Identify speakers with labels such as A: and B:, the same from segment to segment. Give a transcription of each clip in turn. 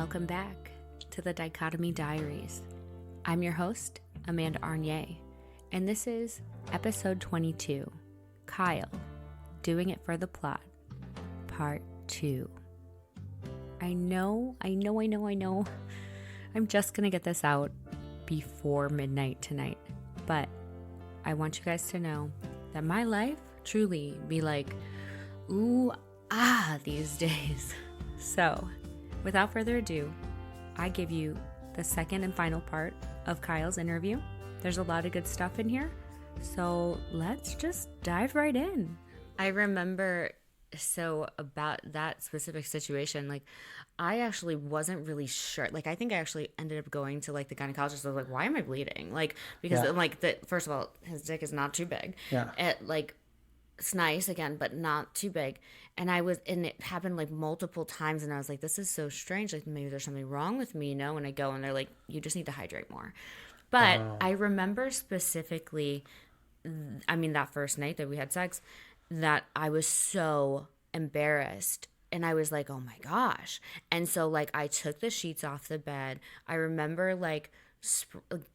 A: Welcome back to the Dichotomy Diaries. I'm your host, Amanda Arnier, and this is episode 22, Kyle, Doing It for the Plot, part 2. I know. I'm just going to get this out before midnight tonight, but I want you guys to know that my life truly be like, ooh, these days. So, without further ado, I give you the second and final part of Kyle's interview. There's a lot of good stuff in here, so let's just dive right in. I remember, about that specific situation, I actually wasn't really sure. I think I actually ended up going to, the gynecologist. I was like, why am I bleeding? Because, first of all, his dick is not too big.
B: Yeah.
A: It's nice again, but not too big. And it happened multiple times, and I was like, this is so strange. Maybe there's something wrong with me, When I go and they're like, you just need to hydrate more. But I remember specifically, that first night that we had sex, that I was so embarrassed. And I was like, oh my gosh. And so I took the sheets off the bed. I remember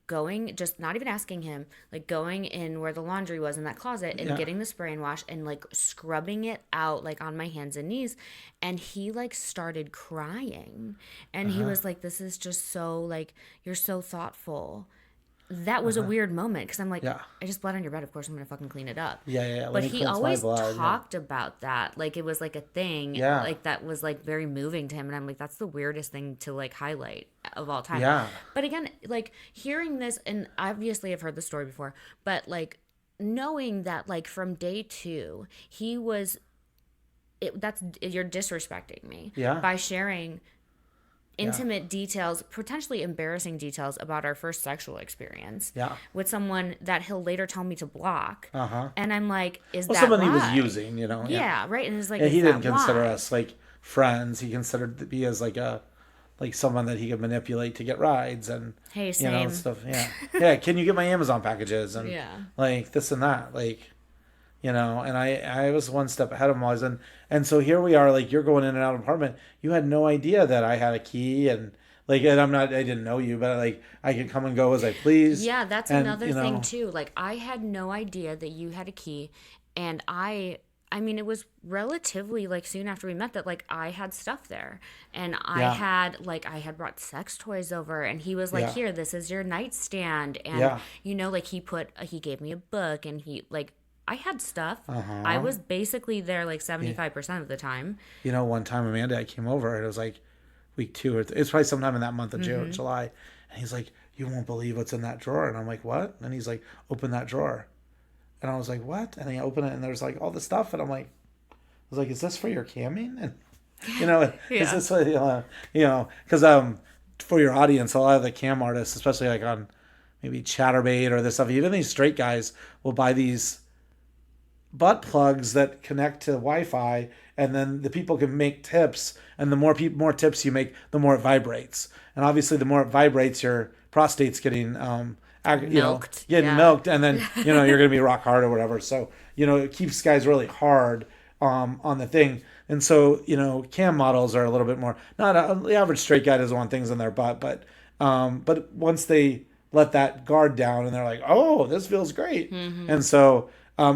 A: going, just not even asking him, going in where the laundry was in that closet and getting the spray and wash and scrubbing it out on my hands and knees. And he started crying, and he was like, this is just so you're so thoughtful. That was a weird moment, because I'm like, I just bled on your bed, of course I'm gonna fucking clean it up. But he always talked about that it was a thing, that was very moving to him, and I'm like, that's the weirdest thing to highlight of all time. But again, hearing this, and obviously I've heard the story before, but knowing that from day 2 he was you're disrespecting me by sharing intimate details, potentially embarrassing details about our first sexual experience with someone that he'll later tell me to block. And I'm like, is that
B: someone
A: why?
B: he was using,
A: Yeah, right. And it's
B: he didn't consider us friends. He considered me as someone that he could manipulate to get rides and stuff. Yeah. Can you get my Amazon packages and this and that, and I was one step ahead of him always. And so here we are, you're going in and out of the apartment. You had no idea that I had a key, and I didn't know you, but I could come and go as I please.
A: Yeah, that's another thing too. I had no idea that you had a key, and it was relatively soon after we met that I had stuff there, and I had brought sex toys over, and he was like, here, this is your nightstand, and he gave me a book, and he I had stuff. I was basically there 75% of the time.
B: One time, Amanda, I came over, and it was week 2 it's probably sometime in that month of June, July, and he's like, you won't believe what's in that drawer. And I'm like, what? And he's like, open that drawer. And I was like, what? And he opened it, and there's all this stuff, and I was like, is this for your camming? And is this because for your audience, a lot of the cam artists, especially on maybe Chatterbait or this stuff, even these straight guys will buy these butt plugs that connect to Wi-Fi, and then the people can make tips, and the more tips you make, the more it vibrates, and obviously the more it vibrates, your prostate's getting milked, and then you're gonna be rock hard or whatever. So it keeps guys really hard on the thing, and so cam models are a little bit more, not the average straight guy doesn't want things in their butt, but once they let that guard down and they're like, oh, this feels great, and so.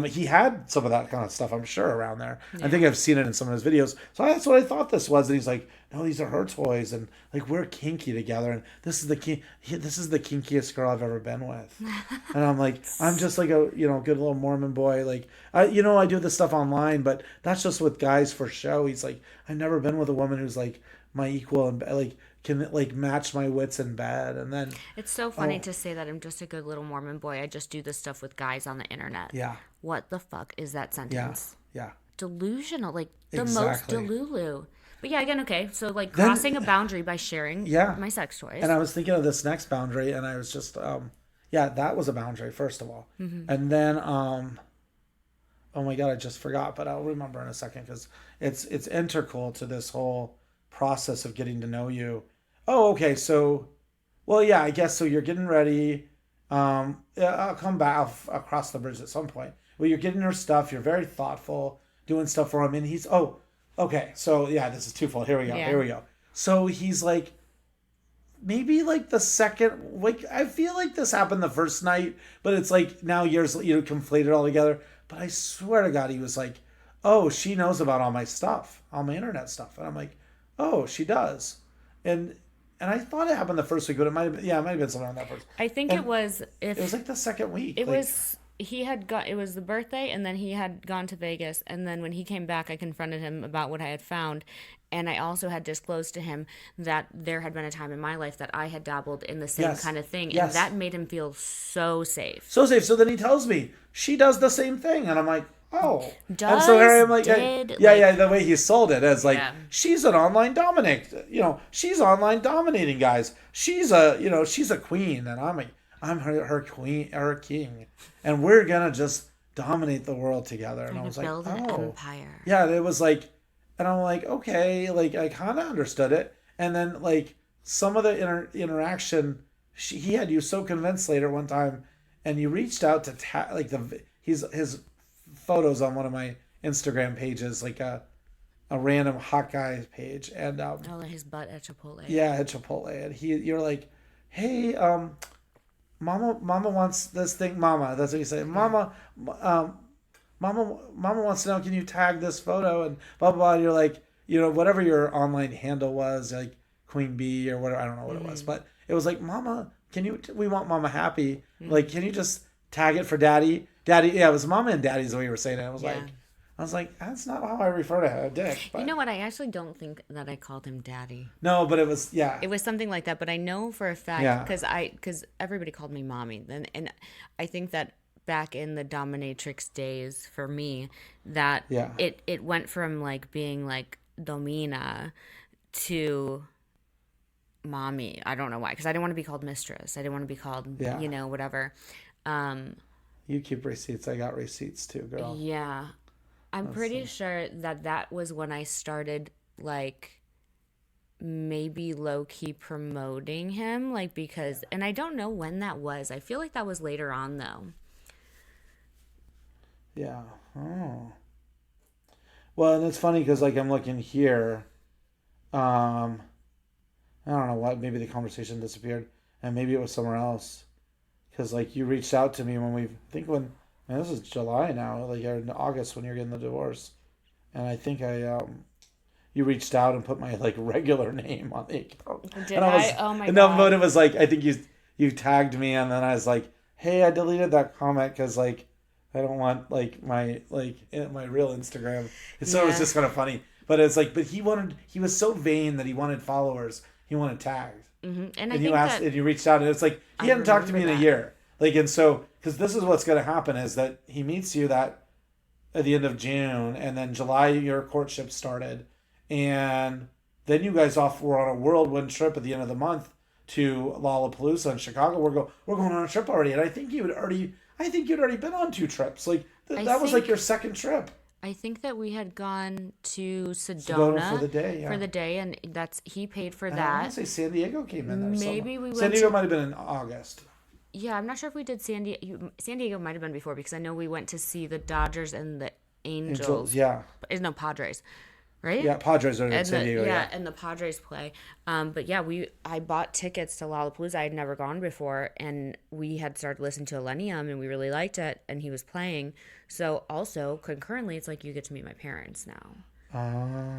B: He had some of that kind of stuff, I'm sure, around there. Yeah. I think I've seen it in some of his videos. So that's what I thought this was. And he's like, no, these are her toys. And we're kinky together. And this is the kinkiest girl I've ever been with. And I'm like, I'm just a, good little Mormon boy. I do this stuff online, but that's just with guys for show. He's like, I've never been with a woman who's my equal and can match my wits in bed. And then
A: it's so funny to say that I'm just a good little Mormon boy. I just do this stuff with guys on the internet.
B: Yeah.
A: What the fuck is that sentence?
B: Yeah.
A: Delusional, the most delulu. But yeah, again, okay. So crossing a boundary by sharing my sex toys.
B: And I was thinking of this next boundary, and I was just that was a boundary, first of all. And then oh my God, I just forgot, but I'll remember in a second, because it's integral to this whole process of getting to know you. Oh, okay. So, well, yeah, I guess so. You're getting ready. I'll come back. I'll cross the bridge at some point. Well, you're getting her stuff. You're very thoughtful, doing stuff for him. And he's, okay. So yeah, this is twofold. Here we go. So he's maybe like the second, like I feel like this happened the first night, but it's like now years, conflated all together. But I swear to God, he was like, "Oh, she knows about all my stuff, all my internet stuff," and I'm like, "Oh, she does," and I thought it happened the first week, but it might have been, yeah, it might have been something on that first.
A: I think it
B: And
A: was
B: it was
A: if
B: like the second week,
A: it
B: like
A: was he had got it was the birthday, and then he had gone to Vegas, and then when he came back I confronted him about what I had found, and I also had disclosed to him that there had been a time in my life that I had dabbled in the same
B: yes,
A: kind of thing, and
B: yes,
A: that made him feel so safe.
B: so safe. So then he tells me she does the same thing, and I'm like, oh. And so here I
A: Does
B: am, like,
A: did
B: yeah,
A: like
B: yeah. The way he sold it as like
A: yeah.
B: she's an online dominate, she's online dominating guys. She's a queen, and I'm her queen, her king, and we're gonna just dominate the world together. And I
A: Trying to
B: was like,
A: build an
B: oh,
A: empire.
B: yeah. And it was like, and I'm like, okay, like I kind of understood it. And then like some of the interaction, he had you so convinced later one time, and you reached out to like his photos on one of my Instagram pages, like a random hot guy page, and
A: Oh, his butt at Chipotle.
B: yeah, at Chipotle, and you're like, hey, mama wants this thing, mama. That's what you say,
A: Yeah.
B: mama, um, mama wants to know, can you tag this photo and blah blah blah. And you're like, whatever your online handle was, like Queen Bee or whatever, I don't know what it was, but it was like, mama, we want mama happy, like, can you just tag it for daddy? Daddy, yeah, it was mama and daddy's the way you were saying it.
A: Yeah.
B: I was like, that's not how I refer to a dick.
A: You
B: But
A: know what? I actually don't think that I called him daddy.
B: no, but it was, yeah,
A: It was something like that, but I know for a fact
B: yeah,
A: because everybody called me mommy. And I think that back in the dominatrix days for me, that
B: yeah,
A: it went from like being like domina to mommy. I don't know why, because I didn't want to be called mistress. I didn't want to be called,
B: yeah.
A: whatever. Um,
B: You keep receipts. I got receipts too, girl.
A: yeah, I'm
B: Let's
A: pretty
B: see.
A: sure that that was when I started like maybe low key promoting him, like because, and I don't know when that was. I feel like that was later on though.
B: Yeah. Oh. Well, and it's funny because like I'm looking here. Um, I don't know what. Maybe the conversation disappeared, and maybe it was somewhere else. Because like you reached out to me when I think when, man, this is July now, like or in August when you're getting the divorce, and I think you reached out and put my like regular name on the account,
A: Did
B: and I was,
A: I? Oh my
B: and the
A: God.
B: motive was like I think you tagged me, and then I was like, hey, I deleted that comment because like I don't want like my real Instagram. And so it was
A: Yeah.
B: just kind of funny, but it's like, but he was so vain that he wanted followers, he wanted tagged,
A: And I
B: and you
A: think
B: asked
A: that
B: and you reached out, and it's like he
A: I
B: hadn't talked to
A: remember
B: me in a
A: that.
B: year, like, and so because this is what's going to happen is that he meets you that at the end of June, and then July your courtship started, and then you guys off were on a whirlwind trip at the end of the month to Lollapalooza in Chicago. We're going on a trip already, and I think you'd already been on two trips. Like
A: I
B: that was like your
A: think
B: second trip
A: I think that we had gone to
B: to go for
A: Sedona
B: the day.
A: for
B: Yeah,
A: the day, and that's he paid for
B: and I want to
A: that.
B: say San Diego came in there. Some
A: Maybe we
B: San
A: went
B: Diego
A: to
B: might have been in August.
A: yeah. I'm not sure if we did San Diego. San Diego might have been before because I know we went to see the Dodgers and the
B: Angels,
A: Angels.
B: yeah,
A: No, Padres, right?
B: yeah. Padres are in
A: And
B: San
A: the
B: Diego.
A: yeah,
B: Yeah.
A: and the Padres play. But yeah, I bought tickets to Lollapalooza. I had never gone before, and we had started listening to Millennium, and we really liked it, and he was playing. So also concurrently, it's like you get to meet my parents now,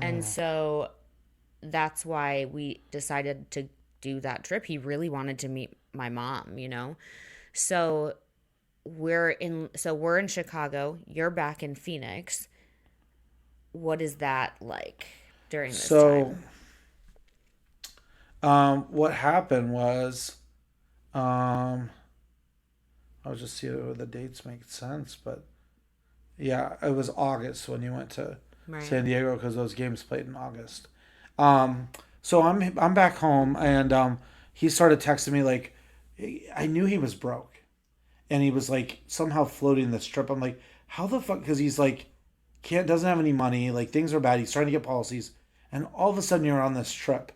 A: and
B: Oh,
A: so that's why we decided to do that trip. He really wanted to meet my mom. So we're in Chicago. You're back in Phoenix. What is that like during this
B: so
A: time?
B: what happened was um, I was just seeing if the dates make sense, but yeah, it was August when you went to
A: Right.
B: San Diego because those games played in August. Um, so I'm back home, and he started texting me like I knew he was broke, and he was like somehow floating this trip. I'm like, how the fuck? Because he's like can't doesn't have any money. Like things are bad. He's trying to get policies, and all of a sudden you're on this trip,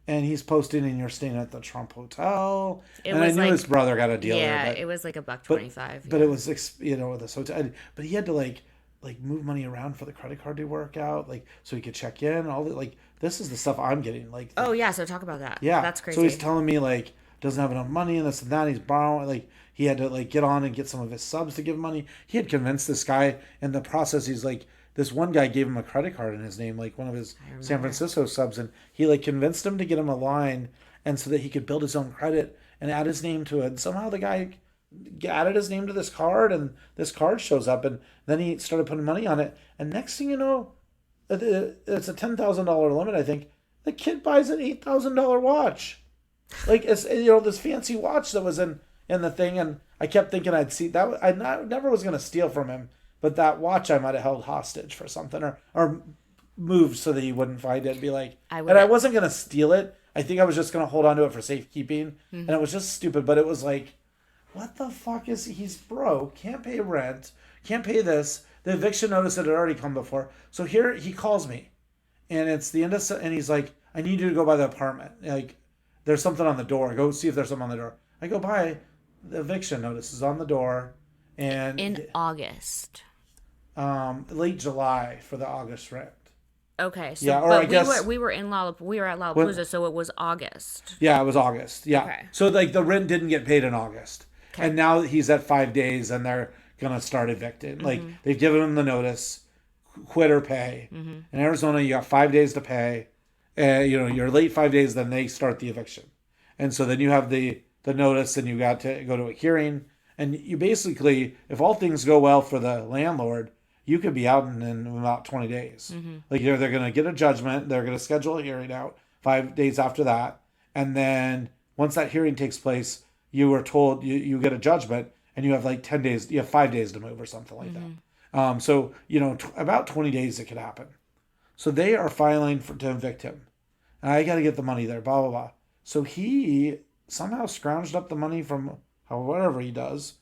B: and he's posting, and you're staying at the Trump Hotel.
A: It
B: And I
A: was
B: knew his
A: like,
B: brother got a deal there,
A: yeah,
B: but
A: it was like a buck
B: but
A: 25.
B: but it
A: Yeah.
B: was with this hotel. But he had to like like move money around for the credit card to work out, like so he could check in. All the like this is the stuff I'm getting. Like
A: Oh yeah, so talk about that.
B: yeah.
A: That's
B: So he's
A: crazy.
B: telling me like doesn't have enough money and this and that. He's borrowing like he had to like get on and get some of his subs to give money. He had convinced this guy in the process. He's like this one guy gave him a credit card in his name, like one of his
A: I
B: San
A: remember.
B: Francisco subs, and he like convinced him to get him a line and so that he could build his own credit and add his name to it. And somehow the guy added his name to this card and this card shows up and then he started putting money on it and next thing you know it's a $10,000 limit, I think. The kid buys an $8,000 watch, like it's this fancy watch that was in the thing, and I kept thinking I'd see that. Never was gonna steal from him, but that watch I might have held hostage for something or moved so that he wouldn't find it and be like,
A: I would
B: and I wasn't gonna steal it. I think I was just gonna hold on to it for safekeeping, and it was just stupid. But it was like, what the fuck is he's broke, can't pay rent, can't pay this. The eviction notice had already come before, so here he calls me and it's the end of and he's like, I need you to go by the apartment. Like, there's something on the door. Go see if there's something on the door. I go by, the eviction notice is on the door,
A: In
B: and
A: August.
B: late July for the August rent.
A: Okay, so
B: Yeah, or I
A: but
B: guess
A: we were in we were at
B: when,
A: Lollapalooza, so it was August.
B: yeah, it was August. Yeah,
A: Okay.
B: so like the rent didn't get paid in August,
A: Okay.
B: and now he's at 5 days, and they're gonna start evicting. Like they've given him the notice, quit or pay. In Arizona, you got 5 days to pay. You're late 5 days, then they start the eviction. And so then you have the notice and you got to go to a hearing. And you basically, if all things go well for the landlord, you could be out in about 20 days. Like they're going to get a judgment. They're going to schedule a hearing out 5 days after that. And then once that hearing takes place, you were told you get a judgment and you have like 10 days, you have 5 days to move or something like that. So, about 20 days it could happen. So they are filing to evict him. And I got to get the money there, blah, blah, blah. So he somehow scrounged up the money from whatever he does.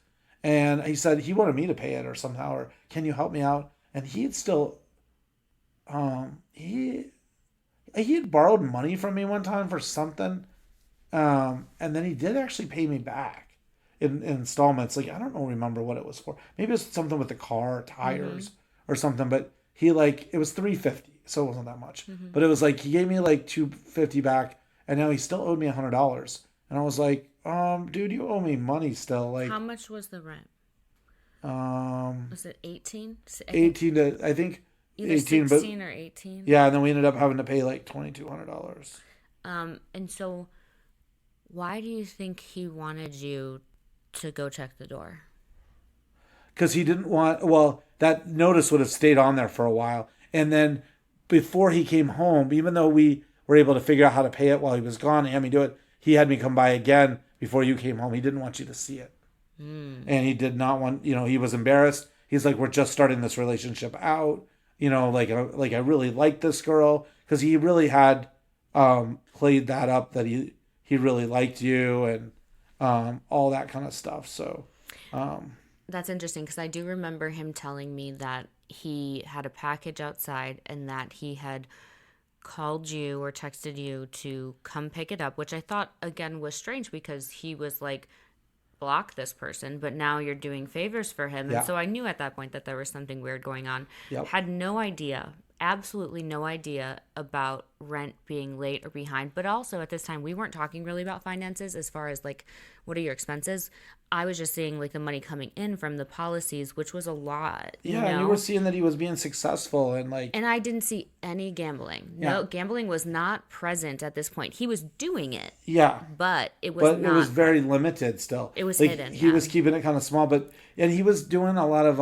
B: And he said he wanted me to pay it or somehow, or can you help me out? And he had still, he had borrowed money from me one time for something. And then he did actually pay me back in installments. Like, I don't know, remember what it was for. Maybe it was something with the car, tires or something, but he it was $350. So it wasn't that much, but it was like, he gave me like $250 back and now he still owed me $100. And I was like, dude, you owe me money still. Like,
A: How much was the rent? Was it 18?
B: 18 to, I think
A: Either
B: 18,
A: 16 or 18.
B: yeah. And then we ended up having to pay like $2,200.
A: And so why do you think he wanted you to go check the door?
B: Because he didn't want, that notice would have stayed on there for a while. And then before he came home, even though we were able to figure out how to pay it while he was gone and had me do it, he had me come by again before you came home. He didn't want you to see it. And he did not want, he was embarrassed. He's like, we're just starting this relationship out. Like I really like this girl, because he really had played that up that he really liked you and all that kind of stuff. So
A: That's interesting because I do remember him telling me that he had a package outside and that he had called you or texted you to come pick it up, which I thought again was strange because he was like, block this person, but now you're doing favors for him.
B: yeah,
A: And so I knew at that point that there was something weird going on.
B: yep,
A: Had no idea, absolutely no idea about rent being late or behind. But also at this time, we weren't talking really about finances as far as like, what are your expenses? I was just seeing like the money coming in from the policies, which was a lot,
B: yeah. And you were seeing that he was being successful and like,
A: And I didn't see any gambling.
B: yeah,
A: No, gambling was not present at this point. He was doing it,
B: yeah.
A: but it was
B: But it
A: not
B: was very
A: present.
B: limited still.
A: It was
B: Like
A: hidden,
B: he
A: yeah.
B: was keeping it kind of small, and he was doing a lot of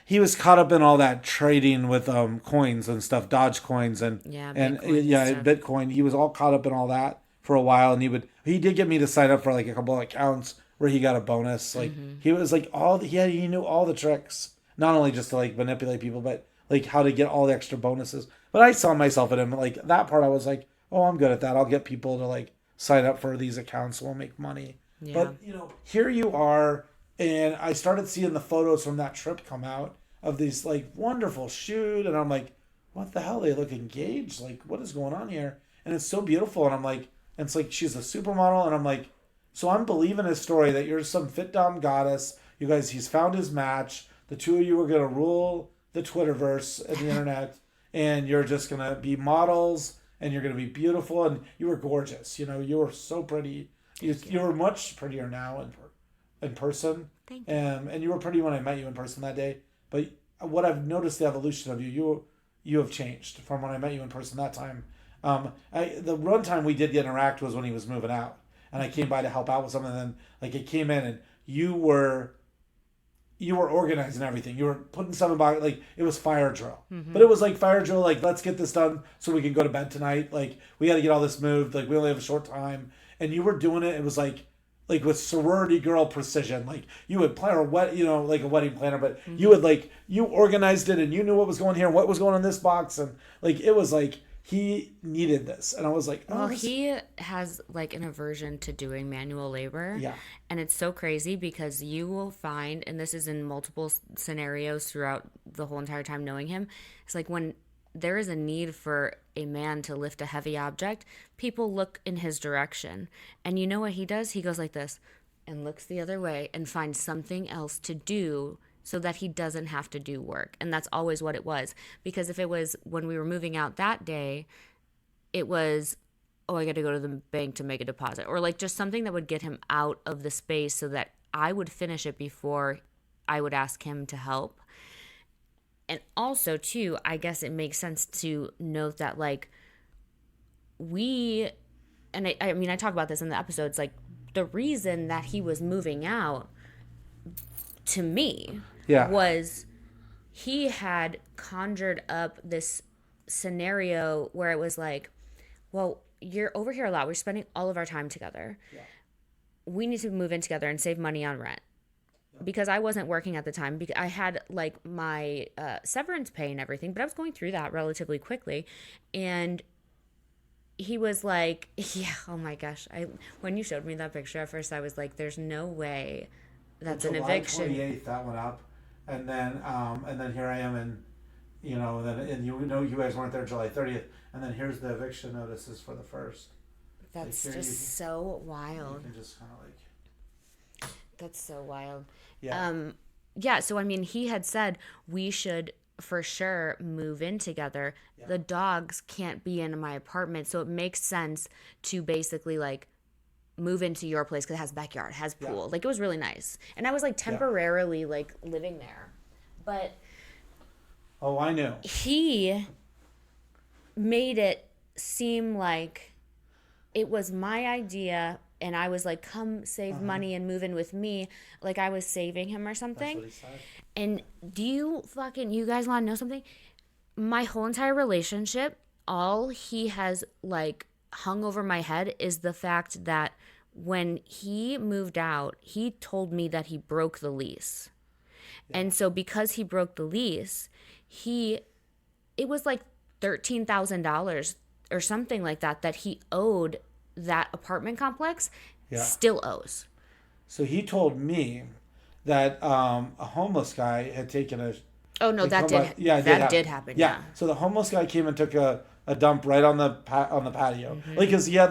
B: he was caught up in all that trading with coins and stuff, Dodge coins
A: Yeah,
B: and
A: Bitcoin and
B: yeah,
A: stuff.
B: Bitcoin. He was all caught up in all that for a while, and he did get me to sign up for like a couple of accounts where he got a bonus. Like he was like he knew all the tricks, not only just to like manipulate people, but like how to get all the extra bonuses. But I saw myself in him, like that part. I was like, oh, I'm good at that. I'll get people to like sign up for these accounts, so we'll make money.
A: Yeah.
B: But here you are, and I started seeing the photos from that trip come out of these like wonderful shoot, and I'm like, what the hell? They look engaged. Like, what is going on here? And it's so beautiful, and I'm like, and it's like she's a supermodel, and I'm like, so I'm believing his story that you're some fit dumb goddess. You guys, he's found his match. the two of you were gonna rule the Twitterverse and the internet, and you're just gonna be models, and you're gonna be beautiful, and you were gorgeous. You know, you were so pretty. You were much prettier now in person,
A: Thank you.
B: and you were pretty when I met you in person that day. But what I've noticed the evolution of you have changed from when I met you in person that time. The one time we did interact was when he was moving out, and I came by to help out with something. And then like it came in, and you were organizing everything. You were putting something about like it was fire drill, but it was like fire drill. Like let's get this done so we can go to bed tonight. Like we got to get all this moved. Like we only have a short time, and you were doing it. It was like with sorority girl precision. Like you would plan like a wedding planner, but you would you organized it and you knew what was going here and what was going in this box, and like it was like he needed this, and I was like, oh,
A: well, he has like an aversion to doing manual labor.
B: Yeah.
A: And it's so crazy because you will find, and this is in multiple scenarios throughout the whole entire time knowing him, it's like when there is a need for a man to lift a heavy object, people look in his direction. And you know what he does? He goes like this and looks the other way and finds something else to do so that he doesn't have to do work. And that's always what it was. Because if it was when we were moving out that day, it was, oh, I got to go to the bank to make a deposit. Or like just something that would get him out of the space so that I would finish it before I would ask him to help. And also, too, I guess it makes sense to note that, like, I mean, I talk about this in the episodes, like, the reason that he was moving out to me was he had conjured up this scenario where it was like, well, you're over here a lot. We're spending all of our time together. Yeah. We need to move in together and save money on rent. Because I wasn't working at the time. Because I had like my severance pay and everything, but I was going through that relatively quickly. And he was like, yeah, oh my gosh. When you showed me that picture at first, I was like, there's no way that's an eviction.
B: July 28th, that went up. And then here I am and you guys weren't there July 30th. And then here's the eviction notices for the 1st.
A: That's just so wild.
B: You can just kind of like...
A: That's so wild.
B: Yeah.
A: So I mean, he had said we should for sure move in together. Yeah. The dogs can't be in my apartment, so it makes sense to basically like move into your place because it has backyard, it has pool. Yeah. Like it was really nice, and I was like temporarily like living there, but
B: I knew
A: he made it seem like it was my idea. And I was like, come save money and move in with me. Like I was saving him or something.
B: That's what he said.
A: And you guys want to know something? My whole entire relationship, all he has like hung over my head is the fact that when he moved out, he told me that he broke the lease. Yeah. And so because he broke the lease, it was like $13,000 or something like that he owed that apartment complex, still owes.
B: So he told me that a homeless guy had taken a...
A: Oh, no, that did happen. Yeah.
B: So the homeless guy came and took a dump right on the patio. Mm-hmm. Like, because he had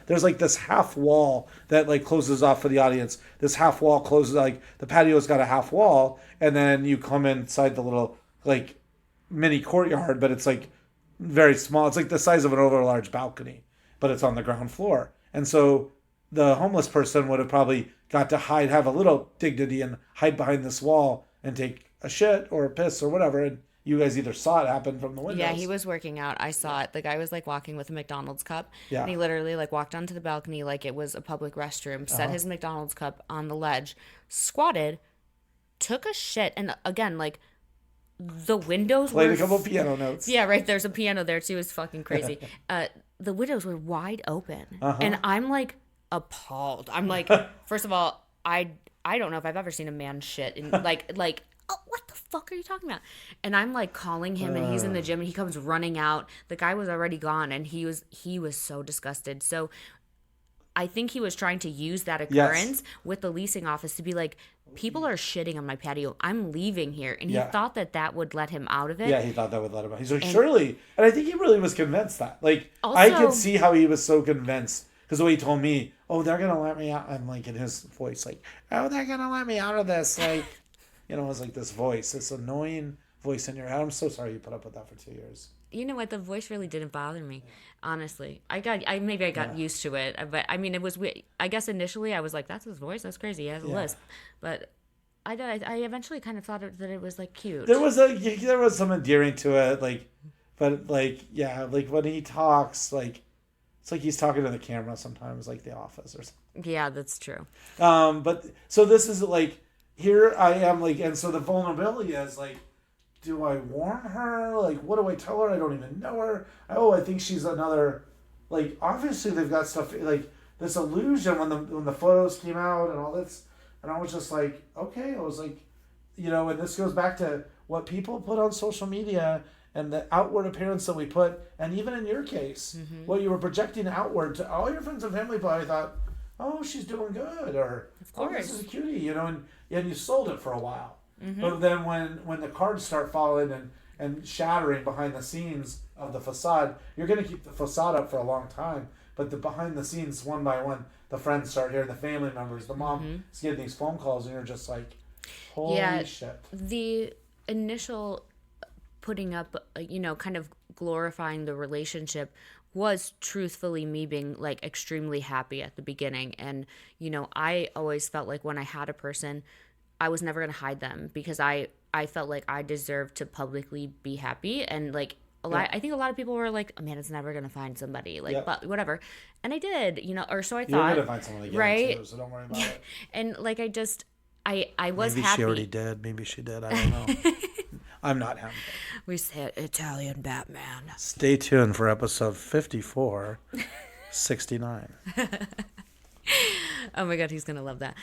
B: there's like this half wall that like closes off for the audience. This half wall closes, like the patio's got a half wall, and then you come inside the little like mini courtyard, but it's like very small. It's like the size of an over large balcony, but it's on the ground floor. And so the homeless person would have probably got to have a little dignity and hide behind this wall and take a shit or a piss or whatever. And you guys either saw it happen from the windows.
A: Yeah, he was working out. I saw it. The guy was like walking with a McDonald's cup. Yeah. And he literally like walked onto the balcony like it was a public restroom, set his McDonald's cup on the ledge, squatted, took a shit. And again, like the windows
B: played a couple piano notes.
A: Yeah, right. There's a piano there too. It's fucking crazy. The windows were wide open, and I'm like appalled. I'm like, first of all, I don't know if I've ever seen a man shit in like oh, what the fuck are you talking about? And I'm like calling him, and he's in the gym, and he comes running out. The guy was already gone, and he was so disgusted. So I think he was trying to use that occurrence with the leasing office to be like, people are shitting on my patio. I'm leaving here. And he thought that would let him out of it.
B: Yeah, he thought that would let him out. He's like, surely. And I think he really was convinced that. Like, also, I could see how he was so convinced. Because the way he told me, oh, they're going to let me out. I'm like, in his voice, like, oh, they're going to let me out of this. Like, you know, it was like this voice, this annoying voice in your head. I'm so sorry you put up with that for 2 years.
A: You know what? The voice really didn't bother me, honestly. Maybe I got
B: Yeah.
A: used to it, but I mean, it was. I guess initially I was like, "That's his voice. That's crazy. He has a
B: Yeah.
A: lisp," but I eventually kind of thought that it was like
B: There
A: cute.
B: was some endearing to it, like, but like, yeah, like when he talks, like, it's like he's talking to the camera sometimes, like The Office or something.
A: Yeah, that's true.
B: But so this is like, here I am, like, and so the vulnerability is like, do I warn her? Like, what do I tell her? I don't even know her. Oh, I think she's another. Like, obviously they've got stuff like this illusion when the photos came out and all this, and I was just like, okay, I was like, you know, and this goes back to what people put on social media and the outward appearance that we put, and even in your case, what you were projecting outward to all your friends and family probably thought, oh, she's doing good, or
A: Of
B: oh, this is
A: course.
B: a cutie, you know, and you sold it for a while. But then when the cards start falling and shattering behind the scenes of the facade, you're going to keep the facade up for a long time. But the behind the scenes, one by one, the friends start hearing, the family members, the mom is getting these phone calls, and you're just like, holy
A: Yeah,
B: shit.
A: the initial putting up, kind of glorifying the relationship was truthfully me being like extremely happy at the beginning. And, I always felt like when I had a person, I was never going to hide them because I felt like I deserved to publicly be happy. And like,
B: Yeah.
A: I think a lot of people were like, Amanda's never going to find somebody, like,
B: Yeah.
A: but whatever. And I did, or so I
B: You're going
A: thought,
B: to find someone again,
A: right?
B: too, so don't worry about it.
A: And like, I was
B: Maybe she already
A: happy.
B: did. Maybe she did. I don't know. I'm not him.
A: We said Italian Batman.
B: Stay tuned for episode 54, 69.
A: Oh my God, he's going to love that.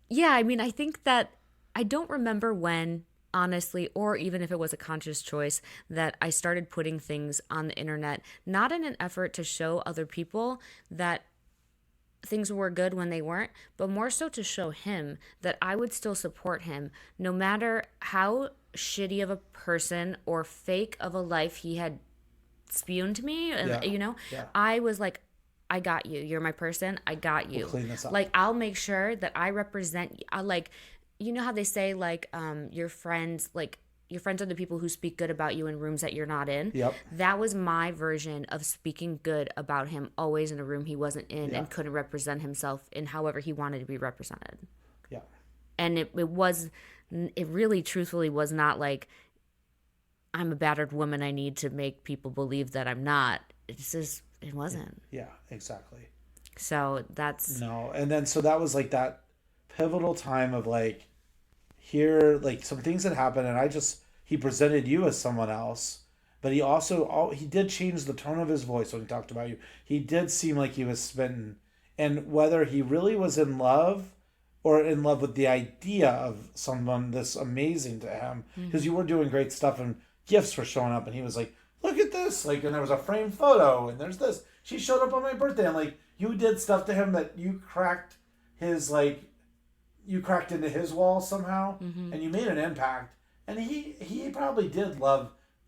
A: Yeah, I mean, I think that I don't remember when, honestly, or even if it was a conscious choice, that I started putting things on the internet, not in an effort to show other people that things were good when they weren't, but more so to show him that I would still support him no matter how shitty of a person or fake of a life he had spewed to me. And,
B: Yeah. Yeah.
A: I was like, I got you. You're my person. I got you.
B: We'll clean this up.
A: Like, I'll make sure that I represent, like, you know how they say, like, your friends are the people who speak good about you in rooms that you're not in.
B: Yep.
A: That was my version of speaking good about him, always in a room he wasn't in
B: Yeah.
A: and couldn't represent himself in however he wanted to be represented.
B: Yeah.
A: And it really truthfully was not like, I'm a battered woman, I need to make people believe that I'm not. It wasn't.
B: Yeah, exactly.
A: So that's
B: No. And then, so that was like that pivotal time of like, here, like some things that happened, and he presented you as someone else, but he did change the tone of his voice when he talked about you. He did seem like he was smitten. And whether he really was in love or in love with the idea of someone this amazing to him, because you were doing great stuff and gifts were showing up, and he was like, look at this, like, and there was a framed photo, and there's this. She showed up on my birthday, and like, you did stuff to him that you cracked into his wall somehow, and you made an impact. And he probably did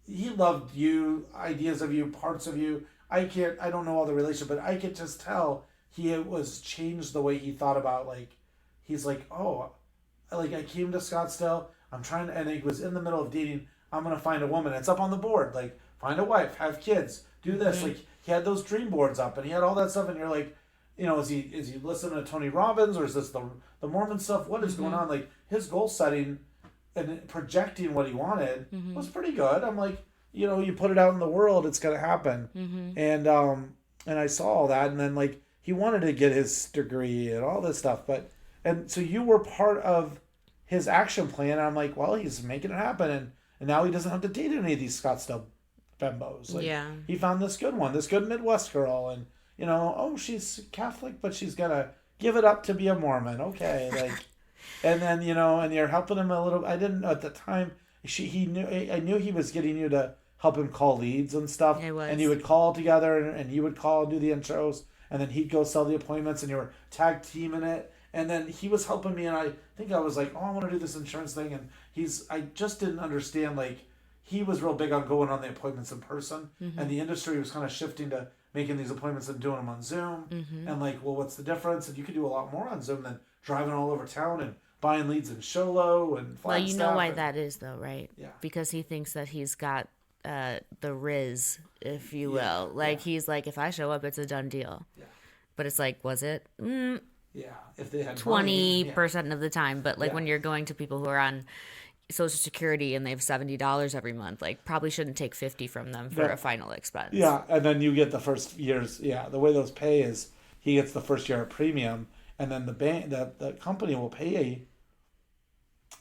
B: he loved you, ideas of you, parts of you. I don't know all the relationship, but I could just tell he was changed the way he thought about, like, he's like, oh, like, I came to Scottsdale, and he was in the middle of dating, I'm going to find a woman. It's up on the board, like, find a wife, have kids, do this. Like, he had those dream boards up, and he had all that stuff, and you're like, is he listening to Tony Robbins, or is this the Mormon stuff? What is going on? Like, his goal setting and projecting what he wanted was pretty good. I'm like, you put it out in the world, it's gonna happen. And I saw all that, and then like he wanted to get his degree and all this stuff, and so you were part of his action plan. And I'm like, well, he's making it happen, and now he doesn't have to date any of these Scottsdale bimbos. Like,
A: yeah.
B: he found this good one, this good Midwest girl, and oh, she's Catholic, but she's gonna give it up to be a Mormon. Okay, like, and then and you're helping him a little. I didn't know at the time. I knew he was getting you to help him call leads and stuff.
A: It was.
B: And you would call together, and you would call and do the intros, and then he'd go sell the appointments, and you were tag teaming it. And then he was helping me, and I think I was like, oh, I want to do this insurance thing, and I just didn't understand, like, he was real big on going on the appointments in person, and the industry was kind of shifting to making these appointments and doing them on Zoom. And like, well, what's the difference? And you could do a lot more on Zoom than driving all over town and buying leads in Sholo and
A: Well, you know
B: Flagstaff.
A: why that is, though, right?
B: Yeah.
A: Because he thinks that he's got the Riz, if you
B: Yeah,
A: will. Like,
B: yeah.
A: he's like, if I show up, it's a done deal.
B: Yeah.
A: But it's like, was it?
B: Yeah. If they had money, yeah.
A: 20% of the time. But like
B: Yeah.
A: when you're going to people who are on Social Security and they have $70 every month, like probably shouldn't take 50 from them for
B: No.
A: a final expense.
B: Yeah, and then you get the first year's. Yeah, the way those pay is he gets the first year of premium, and then the company will pay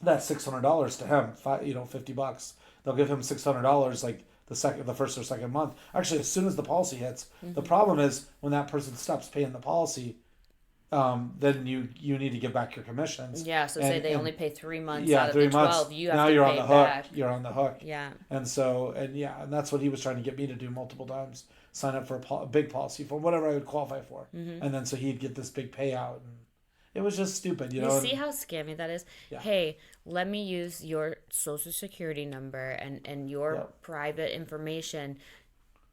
B: that $600 to him. $50. They'll give him $600 like the first or second month. Actually, as soon as the policy hits, the problem is when that person stops paying the policy, then you need to give back your commissions.
A: Yeah, so say they only pay 3 months
B: Yeah,
A: out of
B: 3
A: the
B: months.
A: 12, you have
B: Now
A: to
B: you're
A: pay
B: on the hook.
A: back.
B: You're on the hook.
A: Yeah.
B: And that's what he was trying to get me to do multiple times. Sign up for a big policy for whatever I would qualify for, and then so he'd get this big payout, and it was just stupid, you know.
A: You see how scammy that is?
B: Yeah.
A: Hey, let me use your social security number and your
B: Yep.
A: private information.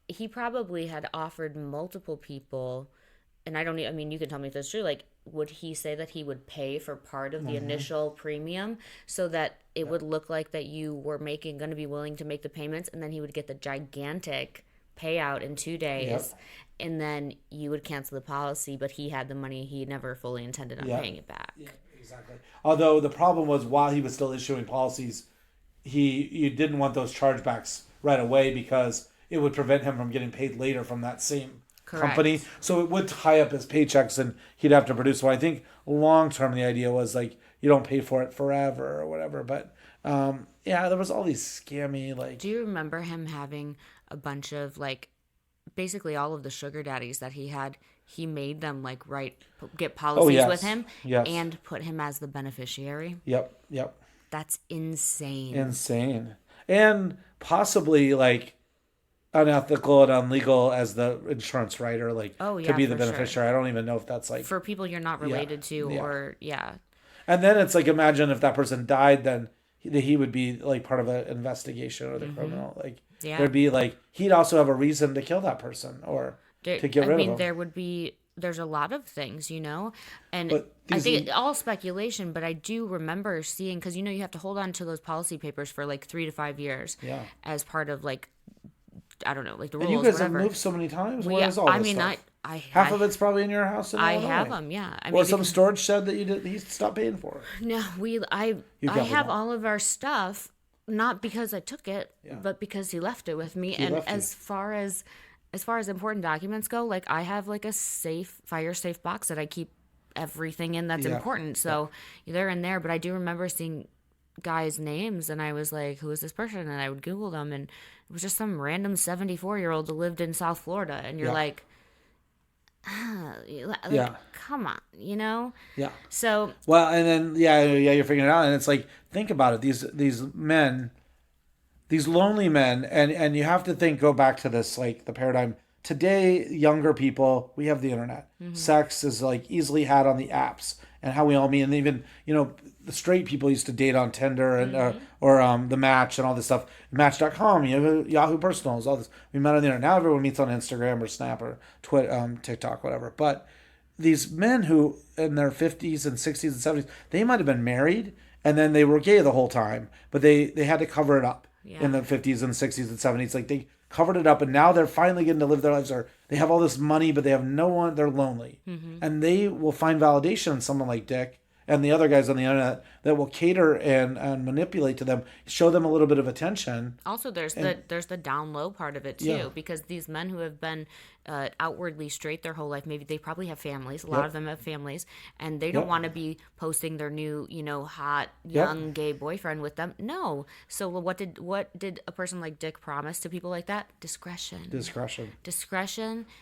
A: He probably had offered multiple people, and I mean, you can tell me if that's true. Like, would he say that he would pay for part of the initial premium so that it would look like that you were going to be willing to make the payments, and then he would get the gigantic payout in 2 days,
B: Yep.
A: and then you would cancel the policy, but he had the money, he never fully intended on
B: Yep.
A: paying it back.
B: Yeah, exactly. Although the problem was while he was still issuing policies, you didn't want those chargebacks right away because it would prevent him from getting paid later from that same company. So it would tie up his paychecks and he'd have to produce one. I think long term the idea was like you don't pay for it forever or whatever. But yeah, there was all these scammy like.
A: Do you remember him having a bunch of like basically all of the sugar daddies that he made them like get policies
B: yes.
A: with him
B: Yes.
A: and put him as the beneficiary?
B: Yep.
A: That's insane.
B: Insane. And possibly like unethical and illegal as the insurance writer, like to be the beneficiary. Sure. I don't even know if that's like
A: for people you're not related to or
B: And then it's like imagine if that person died, then he would be like part of an investigation or the criminal. Like there'd be like he'd also have a reason to kill that person or to get rid of him.
A: There's a lot of things, you know, and I think it's all speculation, but I do remember seeing, because you know you have to hold on to those policy papers for like 3 to 5 years as part of like, I don't know, like the rules.
B: And you guys
A: whatever.
B: have moved so many times.
A: Well,
B: Where is all this stuff? Half of it's probably in your house in Illinois.
A: I have them, yeah.
B: Or some storage shed that you stopped paying for.
A: No, I have all of our stuff, not because I took it, but because he left it with me. And as far as important documents go, like I have like a fire safe box that I keep everything in that's important. So they're in there. But I do remember seeing guys' names and I was like, who is this person? And I would Google them and it was just some random 74-year-old that lived in South Florida. And you're like, come on, you know?
B: Yeah.
A: So
B: well, and then you're figuring it out, and it's like think about it. These men, these lonely men, and you have to go back to this like the paradigm today. Younger people, we have the internet. Sex is like easily had on the apps, and how we all meet, and even the straight people used to date on Tinder and or the Match and all this stuff. Match.com, Yahoo Personals, all this. We met on the internet. Now everyone meets on Instagram or Snap or Twitter, TikTok, whatever. But these men who in their 50s and 60s and 70s, they might have been married and then they were gay the whole time, but they had to cover it up in the 50s and 60s and 70s. Like they covered it up and now they're finally getting to live their lives. Or they have all this money, but they have no one. They're lonely. And they will find validation in someone like Dick and the other guys on the internet that will cater and manipulate to them, show them a little bit of attention.
A: Also, there's the down low part of it too, because these men who have been outwardly straight their whole life, maybe they probably have families. A lot of them have families, and they don't want to be posting their new, hot young gay boyfriend with them. No. So what did a person like Dick promise to people like that? Discretion,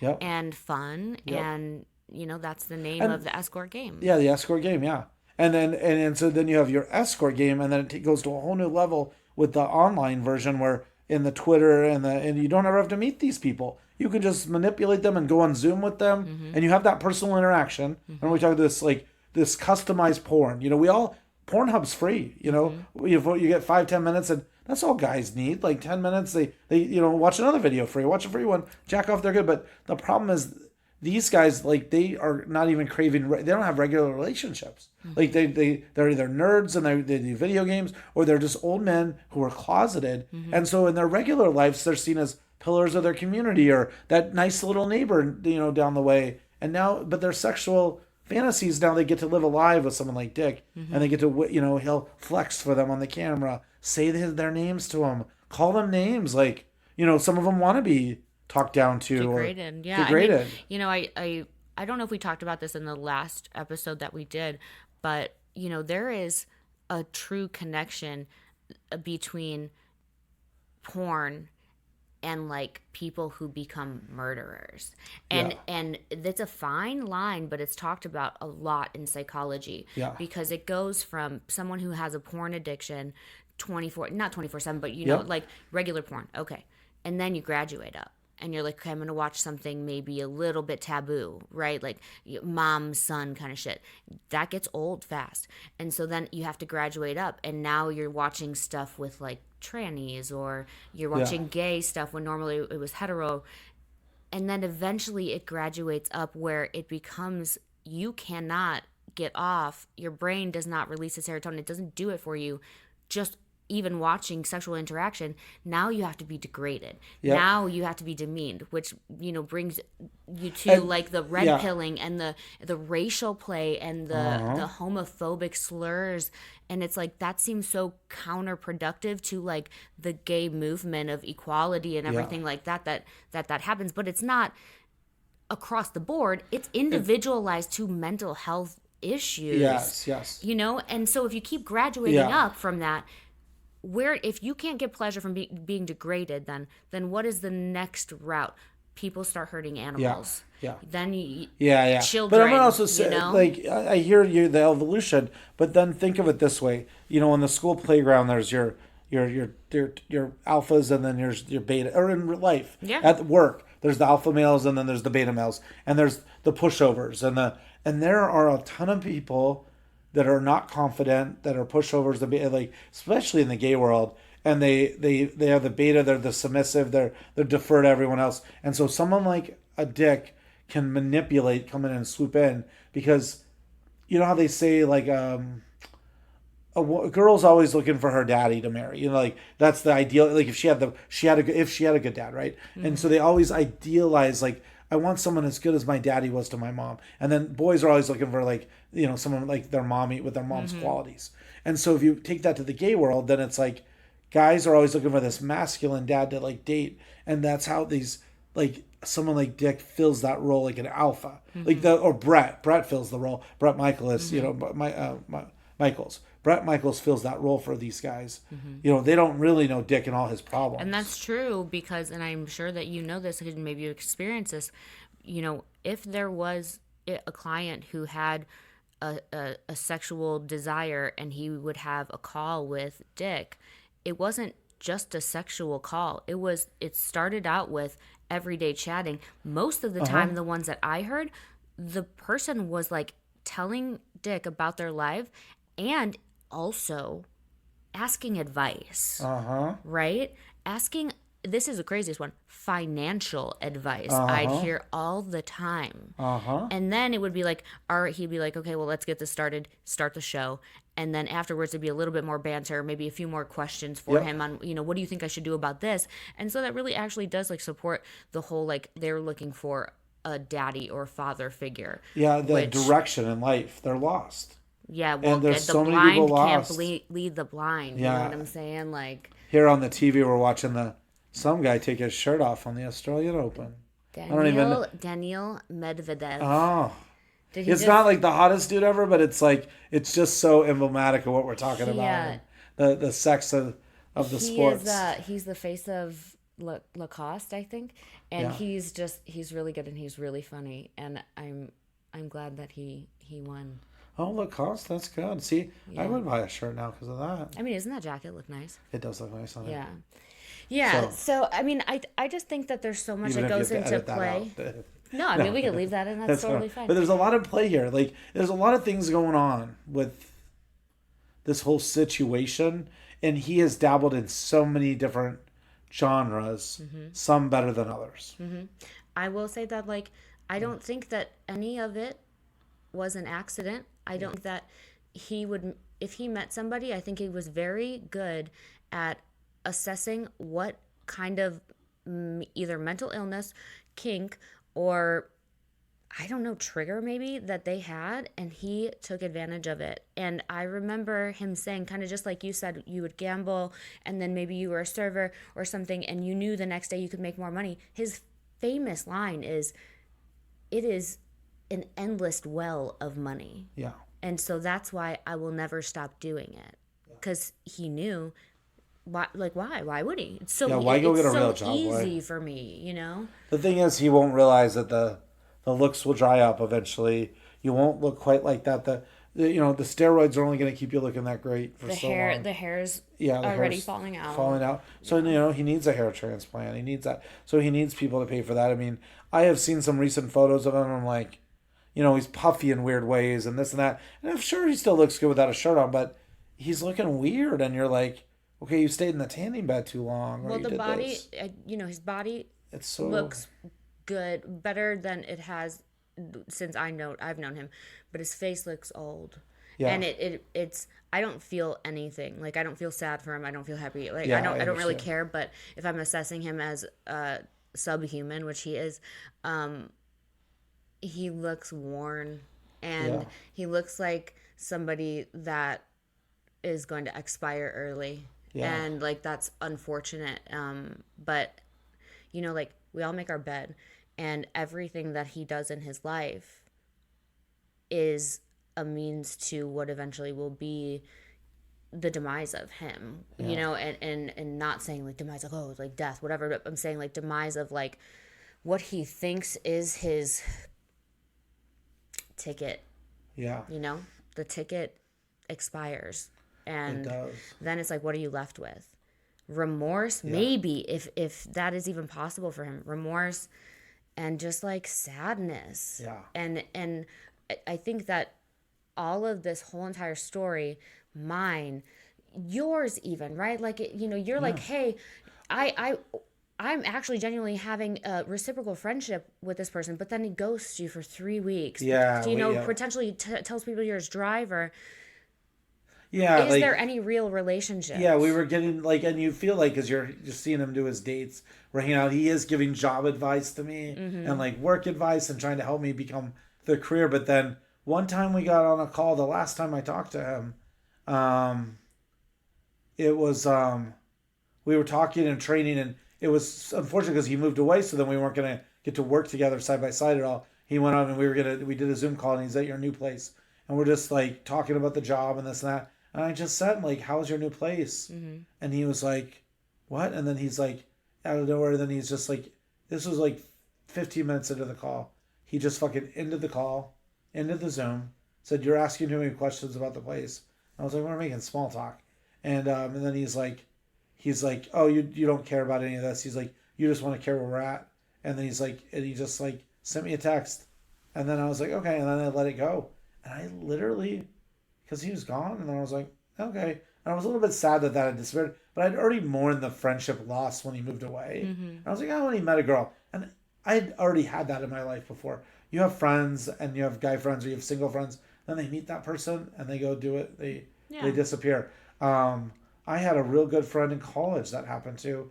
A: and fun, and that's the name of the escort game.
B: Yeah, the escort game. Yeah. And so then you have your escort game, and then it goes to a whole new level with the online version where in the Twitter and you don't ever have to meet these people. You can just manipulate them and go on Zoom with them, and you have that personal interaction. And we talk this customized porn. Pornhub's free. You get 5-10 minutes, and that's all guys need. Like 10 minutes, they watch another video free, watch a free one, jack off. They're good, but the problem is these guys, like, they are not even craving. They don't have regular relationships. Like they're either nerds and they do video games, or they're just old men who are closeted. And so in their regular lives, they're seen as pillars of their community or that nice little neighbor, down the way. And now, but their sexual fantasies, now they get to live alive with someone like Dick, and they get to, he'll flex for them on the camera, say their names to them, call them names, like, some of them want to be talked down to
A: Degraded.
B: or
A: Yeah.
B: degraded.
A: I don't know if we talked about this in the last episode that we did, but there is a true connection between porn and like people who become murderers. And
B: Yeah.
A: and it's a fine line, but it's talked about a lot in psychology,
B: Yeah.
A: because it goes from someone who has a porn addiction 24, not 24/7, but
B: Yep.
A: like regular porn. Okay. And then you graduate up and you're like, okay, I'm going to watch something maybe a little bit taboo, right? Like mom, son kind of shit. That gets old fast. And so then you have to graduate up, and now you're watching stuff with like trannies, or you're watching gay stuff when normally it was hetero. And then eventually it graduates up where it becomes, you cannot get off. Your brain does not release the serotonin. It doesn't do it for you. Just even watching sexual interaction, now you have to be degraded.
B: Yep.
A: Now you have to be demeaned, which brings you to like the red pilling and the racial play and the homophobic slurs. And it's like, that seems so counterproductive to like the gay movement of equality and everything like that happens. But it's not across the board. It's individualized to mental health issues.
B: Yes.
A: And so if you keep graduating up from that, if you can't get pleasure from being degraded, then what is the next route? People start hurting animals.
B: Yeah.
A: Then children.
B: But I'm gonna also say, like, I hear you, the evolution, but then think of it this way. On the school playground, there's your alphas, and then there's your beta, or in life, at work, there's the alpha males, and then there's the beta males, and there's the pushovers, and there are a ton of people that are not confident, that are pushovers, like, especially in the gay world, and they are the beta, they're the submissive, they're defer to everyone else, and so someone like a Dick can manipulate, come in and swoop in, because how they say, like, a girl's always looking for her daddy to marry, like, that's the ideal, like, if she had a good dad, right? And so they always idealize, like, I want someone as good as my daddy was to my mom. And then boys are always looking for, like, someone like their mommy with their mom's qualities. And so if you take that to the gay world, then it's like guys are always looking for this masculine dad to, like, date. And that's how these, like, someone like Dick fills that role, like an alpha. Like or Brett fills the role. Brett Michaelis, Michaels. Brett Michaels fills that role for these guys. They don't really know Dick and all his problems.
A: And that's true, because, and I'm sure that you know this because maybe you experienced this, if there was a client who had a sexual desire and he would have a call with Dick, it wasn't just a sexual call. It started out with everyday chatting. Most of the time, the ones that I heard, the person was like telling Dick about their life and also asking advice, right? This is the craziest one, financial advice. I'd hear all the time. And then it would be like, he'd be like, okay, well, let's get this started, start the show. And then afterwards, it'd be a little bit more banter, maybe a few more questions for him on, what do you think I should do about this? And so that really actually does, like, support the whole, like, they're looking for a daddy or father figure.
B: Yeah, the direction in life, they're lost.
A: Yeah, well,
B: and there's
A: the
B: so many people
A: blind
B: lost.
A: can't lead the blind. You know what I'm saying? Like,
B: here on the TV, we're watching some guy take his shirt off on the Australian Open.
A: Daniel Medvedev.
B: Oh, it's not like the hottest dude ever, but it's like, it's just so emblematic of what we're talking about. The sex of the sports.
A: He's the face of Lacoste, I think, and he's really good and he's really funny, and I'm glad that he won.
B: Oh, Lacoste, that's good. See, I would buy a shirt now because of that.
A: I mean, doesn't that jacket look nice?
B: It does look nice on it.
A: Yeah. So I mean, I just think that there's so much that goes into play. No, I mean, we could leave that in. That's totally fine.
B: But there's a lot of play here. Like, there's a lot of things going on with this whole situation, and he has dabbled in so many different genres, some better than others.
A: I will say that, like, I don't think that any of it was an accident. I don't think that he would, if he met somebody, I think he was very good at assessing what kind of either mental illness, kink, or I don't know, trigger maybe that they had, and he took advantage of it. And I remember him saying, kind of just like you said, you would gamble and then maybe you were a server or something and you knew the next day you could make more money. His famous line is, it is an endless well of money.
B: Yeah.
A: And so that's why I will never stop doing it. Because he knew, why? Like, why? Why would he? It's so,
B: Yeah, why go
A: it's
B: get a
A: so
B: real job?
A: easy
B: Why?
A: for me, you know?
B: The thing is, he won't realize that the looks will dry up eventually. You won't look quite like that. The steroids are only going to keep you looking that great for so long.
A: The hair's
B: Yeah, the
A: already
B: hair's
A: falling out.
B: falling out. So he needs a hair transplant. He needs that. So he needs people to pay for that. I mean, I have seen some recent photos of him. And I'm like, he's puffy in weird ways and this and that. And I'm sure he still looks good without a shirt on, but he's looking weird. And you're like, okay, you stayed in the tanning bed too long. Or
A: Well,
B: you
A: the
B: did
A: body,
B: this.
A: his body
B: It's so
A: looks good, better than it has since I've known him, but his face looks old.
B: yeah,
A: And it's I don't feel anything. Like I don't feel sad for him. I don't feel happy. Like
B: yeah. I
A: I don't really
B: understand.
A: care, but if I'm assessing him as subhuman, which he is, he looks worn
B: Yeah,
A: and he looks like somebody that is going to expire early.
B: yeah,
A: And like that's unfortunate. But like we all make our bed, and everything that he does in his life is a means to what eventually will be the demise of him,
B: yeah,
A: and not saying like demise of, oh, like death, whatever, but I'm saying like demise of like what he thinks is his ticket,
B: yeah.
A: the ticket expires.
B: It
A: And
B: does.
A: then it's like, what are you left with? Remorse,
B: Yeah,
A: maybe, if that is even possible for him. Remorse and just like sadness.
B: yeah,
A: And I think that all of this whole entire story, mine, yours even, right? Like you're
B: yeah.
A: like, hey, I I'm actually genuinely having a reciprocal friendship with this person, but then he ghosts you for 3 weeks.
B: Yeah, yeah,
A: Potentially tells people you're his driver.
B: yeah.
A: Is there
B: Like,
A: any real
B: yeah, we
A: relationships?
B: were getting like, and you feel like, because you're just seeing him do his dates, we're hanging out. He is giving job advice to me and like work advice and trying to help me become the career. But then one time we got on a call. The last time I talked to him, um, it was we were talking and training, and it was unfortunate because he moved away. So then we weren't gonna get to work together side by side at all. He went on and we did a Zoom call, and he's at your new place, and we're just like talking about the job and this and that. And I just said like, "How's your new place?" And he was like, "What?" And then he's like, out of nowhere. Then he's just like, this was like 15 minutes into the call. He just fucking ended the call, ended the Zoom, said, "You're asking too many questions about the place." I was like, "We're making small talk," and then he's like, "Oh, you don't care about any of this." He's like, "You just want to care where we're at." And then he just like sent me a text, and then I was like, "Okay," and then I let it go, and I literally, because he was gone, and then I was like, "Okay." And I was a little bit sad that had disappeared, but I'd already mourned the friendship loss when he moved away. And I was like, "Oh, when he met a girl," and I'd already had that in my life before. You have friends, and you have guy friends, or you have single friends. Then they meet that person, and they go do it. They
A: Yeah.
B: disappear. I had a real good friend in college that happened to,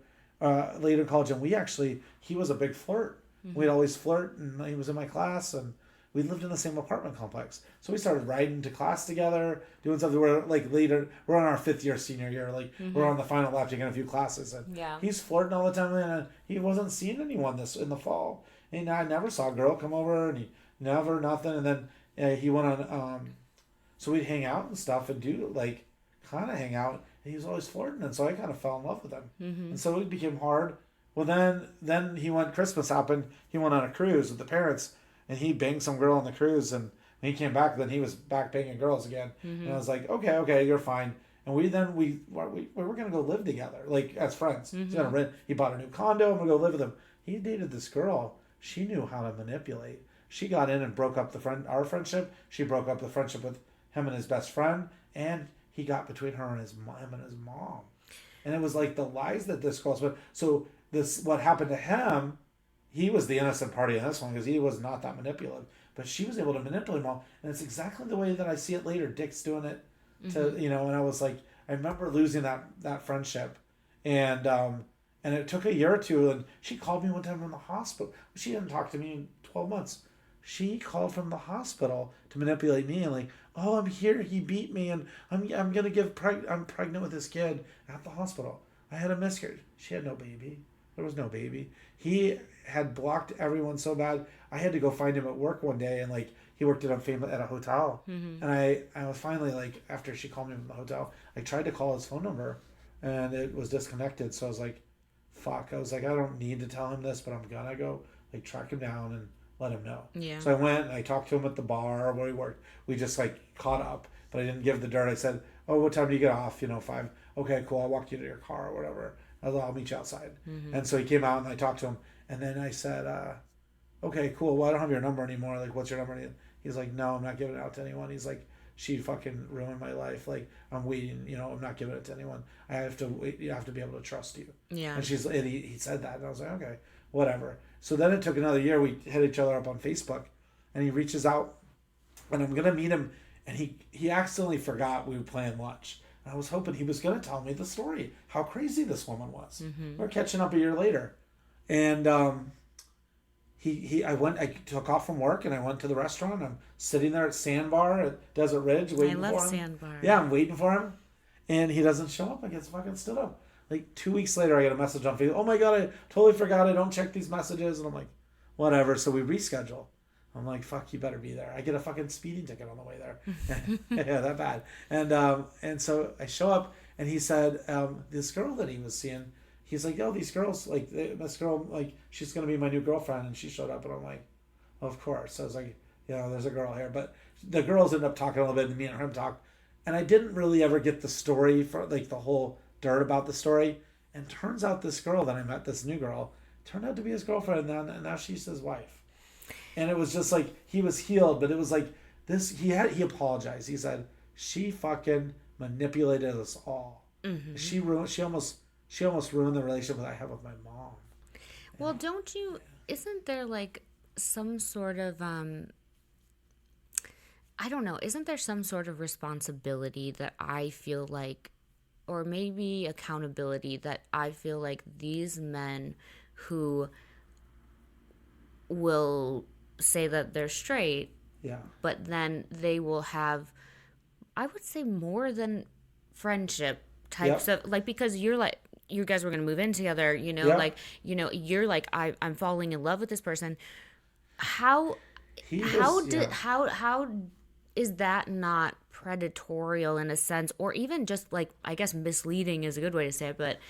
B: later in college, and he was a big flirt. We'd always flirt, and he was in my class, and we lived in the same apartment complex. So we started riding to class together, doing something. We're like later, we're on our fifth year senior year, like we're on the final lap taking a few classes, and
A: Yeah.
B: he's flirting all the time, and he wasn't seeing anyone this in the fall, and I never saw a girl come over, and he never nothing, and then he went on. So we'd hang out and stuff, and do like kind of hang out. And he was always flirting, and so I kind of fell in love with him, and so it became hard. Well, then he went. Christmas happened. He went on a cruise with the parents, and he banged some girl on the cruise, and when he came back, then he was back banging girls again. And I was like, okay, you're fine. And we were gonna go live together, like as friends. He's gonna rent. He bought a new condo. I'm gonna go live with him. He dated this girl. She knew how to manipulate. She got in and broke up our friendship. She broke up the friendship with him and his best friend, and he got between him and his mom. And it was like the lies that this girl. So this what happened to him he was the innocent party in this one because he was not that manipulative. But she was able to manipulate him all, and it's exactly the way that I see it later. Dick's doing it to and I was like, I remember losing that friendship, and it took a year or two. And she called me one time from the hospital. She didn't talk to me in 12 months. She called from the hospital to manipulate me and like, oh, I'm here. He beat me, and I'm gonna I'm pregnant with this kid at the hospital. I had a miscarriage. She had no baby. There was no baby. He had blocked everyone so bad. I had to go find him at work one day, and like he worked at a hotel. And I was finally like, after she called me from the hotel, I tried to call his phone number, and it was disconnected. So I was like, fuck. I was like, I don't need to tell him this, but I'm gonna go like track him down and let him know.
A: Yeah.
B: So I went and I talked to him at the bar where he worked. We just like caught up, but I didn't give the dirt. I said, oh, what time do you get off? 5. Okay, cool. I'll walk you to your car or whatever. I'll meet you outside. And so he came out and I talked to him. And then I said, okay, cool. Well, I don't have your number anymore. Like, what's your number? He's like, no, I'm not giving it out to anyone. He's like, she fucking ruined my life. Like, I'm waiting. I'm not giving it to anyone. I have to wait. You have to be able to trust you.
A: Yeah.
B: And he said that. And I was like, okay, whatever. So then it took another year. We hit each other up on Facebook. And he reaches out. And I'm going to meet him. And he accidentally forgot we were playing lunch. I was hoping he was going to tell me the story, how crazy this woman was. We're catching up a year later. And I took off from work and I went to the restaurant. I'm sitting there at Sandbar at Desert Ridge waiting for him.
A: I love Sandbar.
B: Yeah, I'm waiting for him. And he doesn't show up. I get fucking stood up. Like 2 weeks later, I get a message on Facebook. Oh my God, I totally forgot. I don't check these messages. And I'm like, whatever. So we reschedule. I'm like, fuck, you better be there. I get a fucking speeding ticket on the way there. Yeah, that bad. And so I show up, and he said, this girl that he was seeing, he's like, yo, these girls, like, this girl, like, she's going to be my new girlfriend. And she showed up, and I'm like, of course. So I was like, yeah, there's a girl here. But the girls ended up talking a little bit, and me and him talked. And I didn't really ever get the story, for like the whole dirt about the story. And turns out this girl that I met, this new girl, turned out to be his girlfriend, and now she's his wife. And it was just like, he was healed, but it was like this. He apologized. He said, she fucking manipulated us all. She almost ruined the relationship that I have with my mom.
A: Well, isn't there like some sort of I don't know, isn't there some sort of responsibility that I feel like, or maybe accountability that I feel like these men who will say that they're straight, but then they will have, I would say, more than friendship types of, like, because you're like, you guys were gonna move in together, like, you're like, I'm falling in love with this person. How is that not predatorial in a sense, or even just like, I guess misleading is a good way to say it, but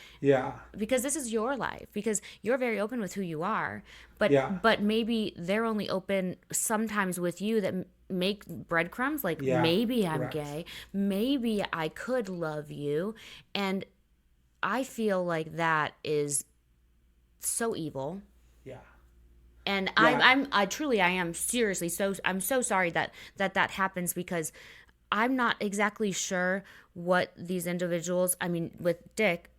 A: because this is your life, because you're very open with who you are, but maybe they're only open sometimes with you that make breadcrumbs, like maybe I'm gay, maybe I could love you, and I feel like that is so evil. And I truly, I am seriously I'm so sorry that happens, because I'm not exactly sure what these individuals, I mean, with Dick,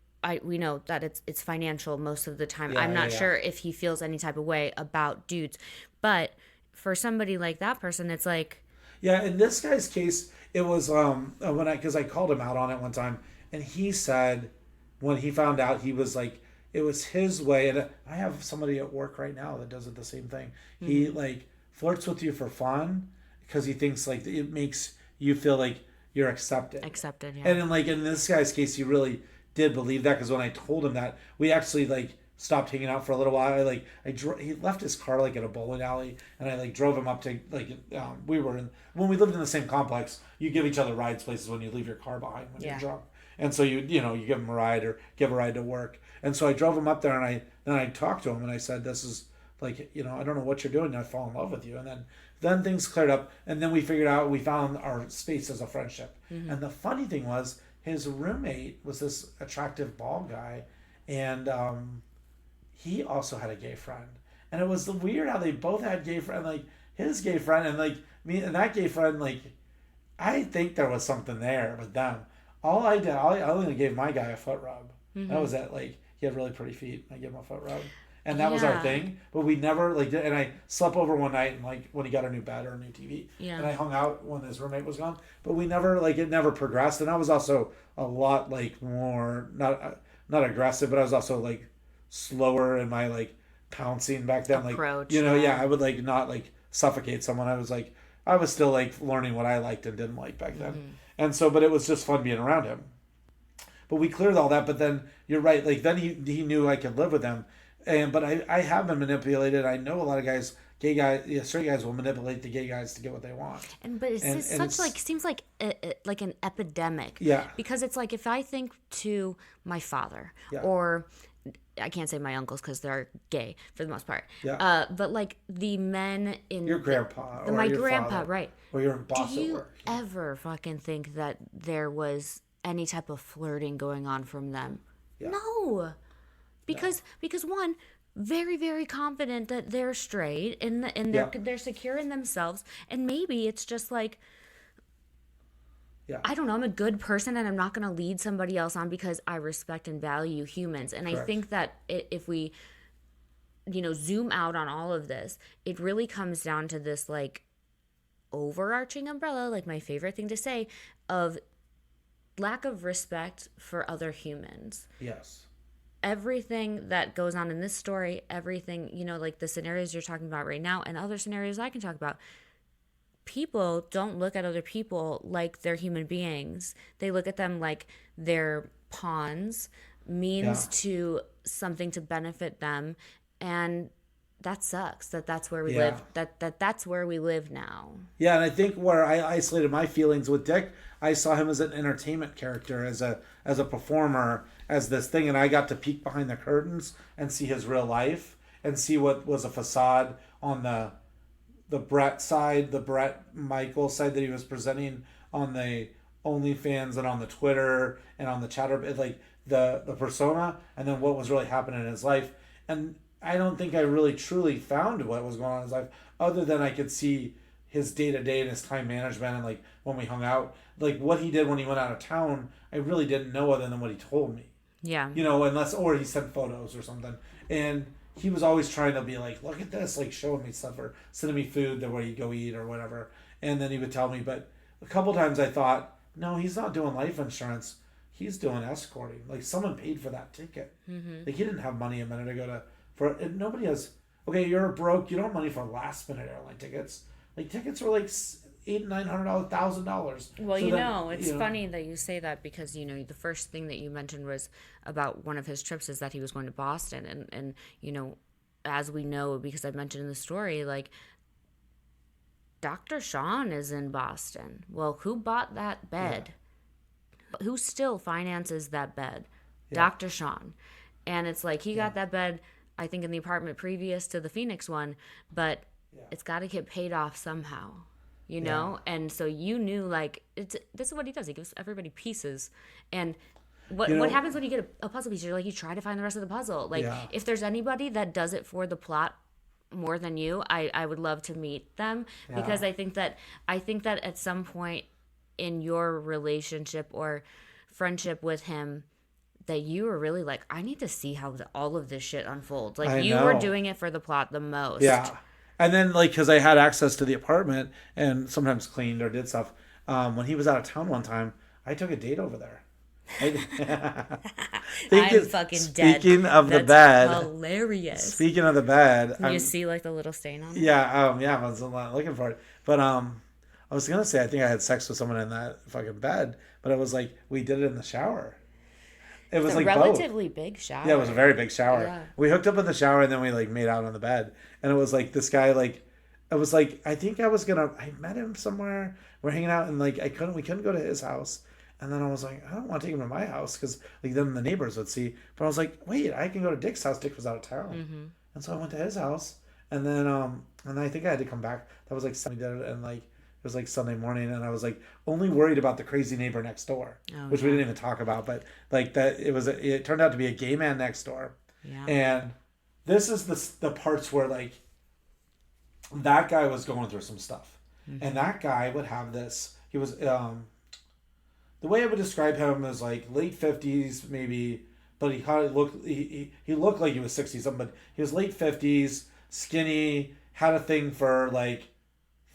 A: we know that it's financial most of the time. I'm not sure if he feels any type of way about dudes, but for somebody like that person, it's like,
B: in this guy's case, it was because I called him out on it one time, and he said when he found out, he was like, it was his way. And I have somebody at work right now that does it the same thing. He like flirts with you for fun because he thinks like it makes you feel like you're accepted. And then like in this guy's case, he really did believe that, because when I told him that, we actually like stopped hanging out for a little while. He left his car like at a bowling alley, and I like drove him up to like when we lived in the same complex. You give each other rides places when you leave your car behind when you're drunk. And so you give him a ride or give a ride to work. And so I drove him up there, and I talked to him, and I said, this is like, I don't know what you're doing. I fall in love with you. And then things cleared up, and then we found our space as a friendship. And the funny thing was, his roommate was this attractive bald guy, and he also had a gay friend. And it was weird how they both had gay friend, like his gay friend and like me and that gay friend, like I think there was something there with them. All I only gave my guy a foot rub. That was it. Like, he had really pretty feet. I gave him a foot rub. and that was our
A: Yeah.
B: thing. But we never like did, and I slept over one night and like when he got a new bed or a new TV,
A: Yeah.
B: and I hung out when his roommate was gone. But we never like it never progressed, and I was also a lot like more not aggressive, but I was also like slower in my like pouncing back then. Like
A: Approach.
B: yeah,
A: Yeah.
B: I would like not like suffocate someone. I was still like learning what I liked and didn't like back then, and so but it was just fun being around him. But we cleared all that. But then you're right. Like then he knew I could live with him, and but I have been manipulated. I know a lot of guys, gay guys, yeah, straight guys will manipulate the gay guys to get what they want.
A: And but it's just
B: And
A: such
B: it's
A: like seems like an epidemic.
B: yeah,
A: Because it's like if I think to my father
B: yeah,
A: or I can't say my uncles because they're gay for the most part.
B: yeah.
A: But like the men in
B: Your grandpa or
A: my
B: your
A: grandpa,
B: father
A: right?
B: or your
A: Do
B: boss at
A: you
B: work.
A: ever fucking think that there was any type of flirting going on from them?
B: Yeah,
A: No, because one, very very confident that they're straight and
B: yeah,
A: they're secure in themselves, and maybe it's just like
B: yeah.
A: I don't know, I'm a good person and I'm not going to lead somebody else on because I respect and value humans. And I
B: Correct.
A: think that if we, zoom out on all of this, it really comes down to this like overarching umbrella, like my favorite thing to say, of lack of respect for other humans.
B: Yes.
A: Everything that goes on in this story, everything, like the scenarios you're talking about right now and other scenarios I can talk about, people don't look at other people like they're human beings. They look at them like they're pawns,
B: Yeah.
A: means to something to benefit them, and that sucks. That's where we
B: Yeah.
A: live. That's where we live now.
B: Yeah, and I think where I isolated my feelings with Dick, I saw him as an entertainment character, as a performer, as this thing, and I got to peek behind the curtains and see his real life and see what was a facade on the Brett side, the Brett Michael side that he was presenting on the OnlyFans and on the Twitter and on the chatter, like the persona, and then what was really happening in his life. And I don't think I really truly found what was going on in his life, other than I could see his day to day and his time management and like when we hung out, like what he did when he went out of town. I really didn't know other than what he told me,
A: Yeah.
B: unless or he sent photos or something. And he was always trying to be like, look at this, like showing me stuff or sending me food that where you go eat or whatever. And then he would tell me, but a couple times I thought, no, he's not doing life insurance. He's doing escorting. Like someone paid for that ticket. Like he didn't have money a minute ago for and nobody has. Okay, you're broke. You don't have money for last minute airline tickets. Like tickets were like $800-$900, $1,000.
A: Well,
B: So then,
A: it's funny that you say that because, the first thing that you mentioned was about one of his trips is that he was going to Boston. And as we know, because I've mentioned in the story, like Dr. Sean is in Boston. Well, who bought that bed? Who still finances that bed?
B: Yeah.
A: Dr. Sean. And it's like he got that bed, I think, in the apartment previous to the Phoenix one, but it's got to get paid off somehow, And so you knew, like, this is what he does. He gives everybody pieces. And what happens when you get a puzzle piece? You're like, you try to find the rest of the puzzle. Like, if there's anybody that does it for the plot more than you, I would love to meet them because I think that at some point in your relationship or friendship with him that you were really like, I need to see how all of this shit unfolds. Like
B: I
A: you were
B: know.
A: doing it for the plot the most.
B: Yeah. And then, like, because I had access to the apartment and sometimes cleaned or did stuff, when he was out of town one time, I took a date over there.
A: I'm fucking dead.
B: Speaking of the
A: That's
B: bed,
A: hilarious.
B: speaking of the bed,
A: You see like the little stain on it?
B: yeah, I was looking for it. But I was gonna say I think I had sex with someone in that fucking bed, but it was like we did it in the shower. It was
A: It's a
B: like
A: relatively big shower.
B: Yeah, it was a very big shower.
A: Yeah.
B: We hooked up in the shower and then we like made out on the bed. And it was like this guy like I was like I think I met him somewhere. We're hanging out and like we couldn't go to his house. And then I was like, I don't want to take him to my house because like then the neighbors would see. But I was like, wait, I can go to Dick's house. Dick was out of town.
A: Mm-hmm.
B: And so I went to his house. And then I think I had to come back. That was like Sunday and like it was like Sunday morning, and I was like only worried about the crazy neighbor next door, which we didn't even talk about. But like that, it turned out to be a gay man next door, and this is the parts where like that guy was going through some stuff, and that guy would have this. He was the way I would describe him is like late 50s, maybe but he kind of looked he looked like he was 60 something, but he was late 50s, skinny, had a thing for like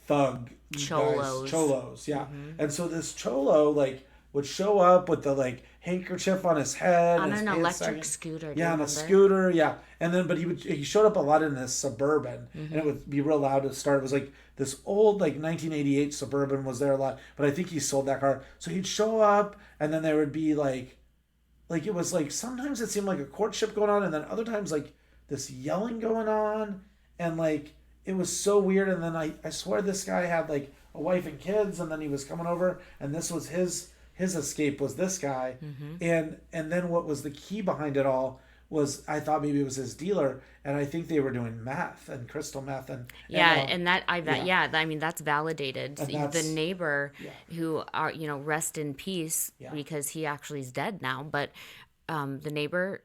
B: thug guys,
A: Cholos.
B: cholos, yeah. And so this cholo like would show up with the like handkerchief on his head,
A: On
B: his
A: an
B: pants
A: electric
B: sagging.
A: scooter, do you
B: Yeah, on a
A: remember?
B: scooter, yeah. And then, but he showed up a lot in this Suburban, and it would be real loud to start. It was like this old like 1988 Suburban was there a lot, but I think he sold that car. So he'd show up, and then there would be like it was like sometimes it seemed like a courtship going on, and then other times like this yelling going on, and like it was so weird. And then I swear this guy had like a wife and kids, and then he was coming over, and this was his escape was this guy. And then what was the key behind it all was I thought maybe it was his dealer, and I think they were doing meth and crystal meth and
A: Yeah, and that I bet
B: yeah,
A: yeah, I mean that's validated.
B: and
A: The
B: that's
A: neighbor
B: yeah,
A: who are rest in peace
B: yeah,
A: because he actually is dead now, but the neighbor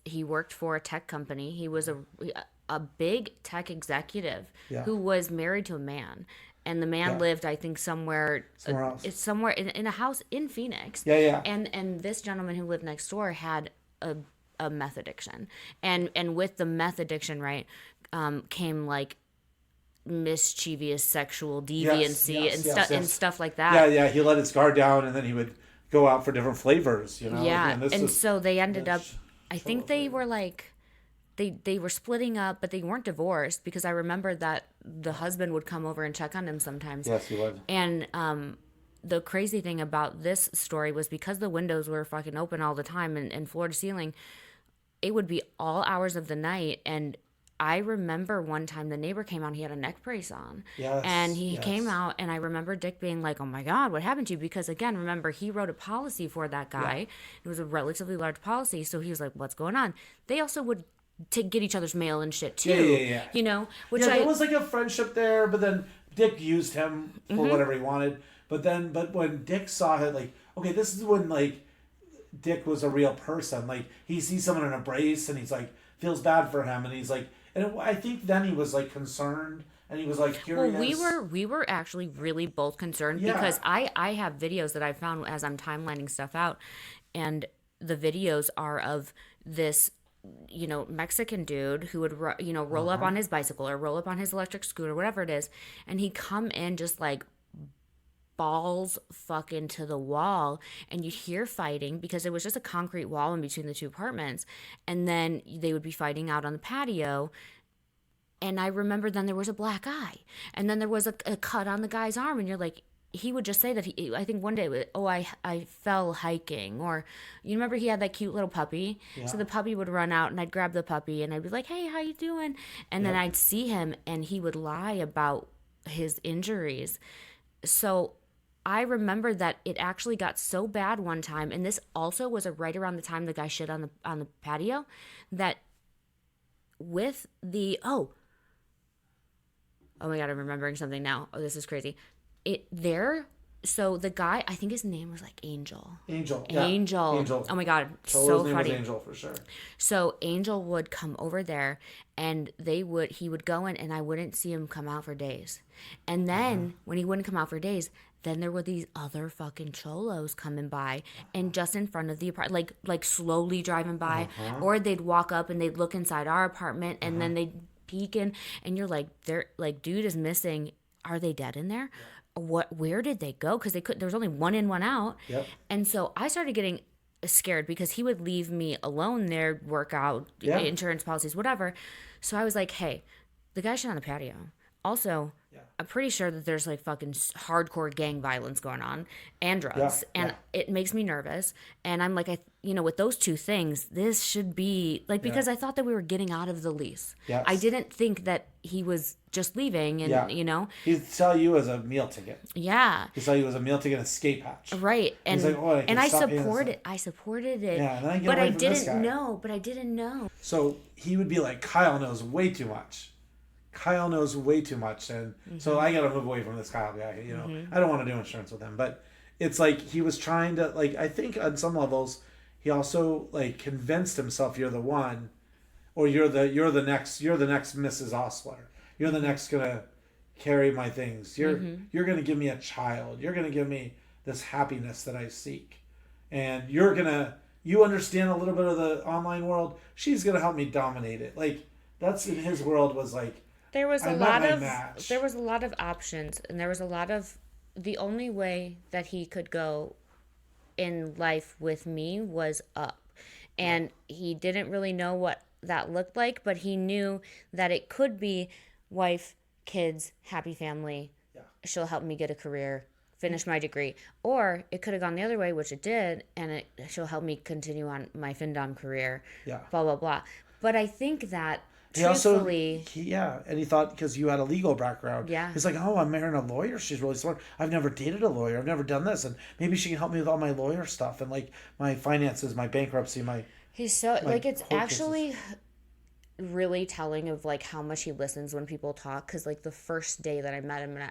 A: he worked for a tech company. He was a big tech executive
B: yeah,
A: who was married to a man. And the man
B: yeah,
A: lived, I think, somewhere.
B: somewhere else.
A: It's somewhere in a house in Phoenix.
B: Yeah, yeah,
A: And this gentleman who lived next door had a meth addiction, and with the meth addiction, right, came like mischievous sexual
B: yes,
A: deviancy
B: yes, yes,
A: and
B: yes.
A: stuff like
B: Yeah,
A: that.
B: yeah. He let his guard down, and then he would go out for different flavors.
A: Yeah,
B: Again, this
A: and
B: is
A: so they ended
B: the
A: up. I think
B: cholo
A: they
B: flavor.
A: were like they were splitting up, but they weren't divorced because I remember that the husband would come over and check on him sometimes.
B: Yes, he would.
A: And the crazy thing about this story was because the windows were fucking open all the time and floor to ceiling, it would be all hours of the night. And I remember one time the neighbor came out, he had a neck brace on. And
B: Yes,
A: he came
B: yes,
A: out, and I remember Dick being like, oh my God, what happened to you? Because again, remember, he wrote a policy for that
B: yeah,
A: guy. It was a relatively large policy. So he was like, what's going on? They also would to get each other's mail and shit
B: yeah,
A: too,
B: yeah, yeah.
A: which
B: Yeah, there
A: I,
B: was like a friendship there, but then Dick used him for whatever he wanted. But when Dick saw it, like, okay, this is when like Dick was a real person. Like he sees someone in a brace, and he's like feels bad for him, and he's like, I think then he was like concerned, and he was like
A: well,
B: curious.
A: we were actually really both concerned
B: Yeah,
A: because I have videos that I found as I'm timelining stuff out, and the videos are of this Mexican dude who would roll up on his bicycle or roll up on his electric scooter, whatever it is, and he'd come in just like balls fucking to the wall, and you'd hear fighting because it was just a concrete wall in between the two apartments, and then they would be fighting out on the patio. And I remember then there was a black eye, and then there was a cut on the guy's arm, and you're like, he would just say that I think one day, oh, I fell hiking, or you remember he had that cute little puppy, so
B: yeah,
A: the puppy would run out, and I'd grab the puppy, and I'd be like, hey, how you doing? And then
B: yep,
A: I'd see him, and he would lie about his injuries. So I remember that it actually got so bad one time, and this also was right around the time the guy shit on the patio, that with the oh my God, I'm remembering something now. Oh, this is crazy. It there. So the guy, I think his name was like Angel.
B: Angel. Yeah,
A: Angel.
B: Angel.
A: Oh my God,
B: Cholo's
A: so
B: name was
A: funny.
B: Angel for sure.
A: So Angel would come over there, and he would go in, and I wouldn't see him come out for days. And then when he wouldn't come out for days, then there were these other fucking cholos coming by, and just in front of the apartment, like slowly driving by, or they'd walk up and they'd look inside our apartment, and then they'd peek in, and you're like, they're like, dude is missing. Are they dead in there? Where did they go? Because there was only one in, one out.
B: Yep.
A: And so I started getting scared because he would leave me alone there, work out,
B: Yeah.
A: insurance policies, whatever. So I was like, hey, the guy shit on the patio. Also,
B: Yeah.
A: I'm pretty sure that there's like fucking hardcore gang violence going on and
B: Yeah.
A: drugs, and
B: Yeah.
A: it makes me nervous. And I'm like, with those two things, this should be like, because I thought that we were getting out of the lease.
B: Yes.
A: I didn't think that he was just leaving, and
B: Yeah. He saw you as a meal ticket.
A: yeah,
B: He saw you as a meal ticket escape hatch.
A: right. And
B: He's like, oh, I can
A: and
B: stop paying this
A: I supported it,
B: Yeah, and then I get
A: but
B: away
A: I
B: from this
A: didn't
B: guy.
A: know. But I didn't know.
B: So he would be like, Kyle knows way too much. Kyle knows way too much, and so I got to move away from this Kyle guy. I don't want to do insurance with him, but it's like he was trying to like. I think on some levels, he also like convinced himself you're the one, or you're the next Mrs. Osler. You're the next gonna carry my things. You're gonna give me a child. You're gonna give me this happiness that I seek, and you're gonna you understand a little bit of the online world. She's gonna help me dominate it. Like that's in his world was like
A: There was a
B: I met
A: lot
B: my
A: of there
B: match.
A: was a lot of options, and there was a lot of the only way that he could go in life with me was up.
B: Right.
A: And he didn't really know what that looked like, but he knew that it could be wife, kids, happy family.
B: Yeah.
A: She'll help me get a career, finish my degree. Or it could have gone the other way, which it did, and she'll help me continue on my FinDom career,
B: Yeah.
A: blah, blah, blah. But I think that
B: He also,
A: truthfully,
B: yeah, and he thought because you had a legal background,
A: yeah,
B: he's like, oh, I'm marrying a lawyer. She's really smart. I've never dated a lawyer. I've never done this, and maybe she can help me with all my lawyer stuff and like my finances, my bankruptcy,
A: he's so,
B: my
A: like, it's
B: court cases.
A: actually really telling of like how much he listens when people talk, because like the first day that I met him, and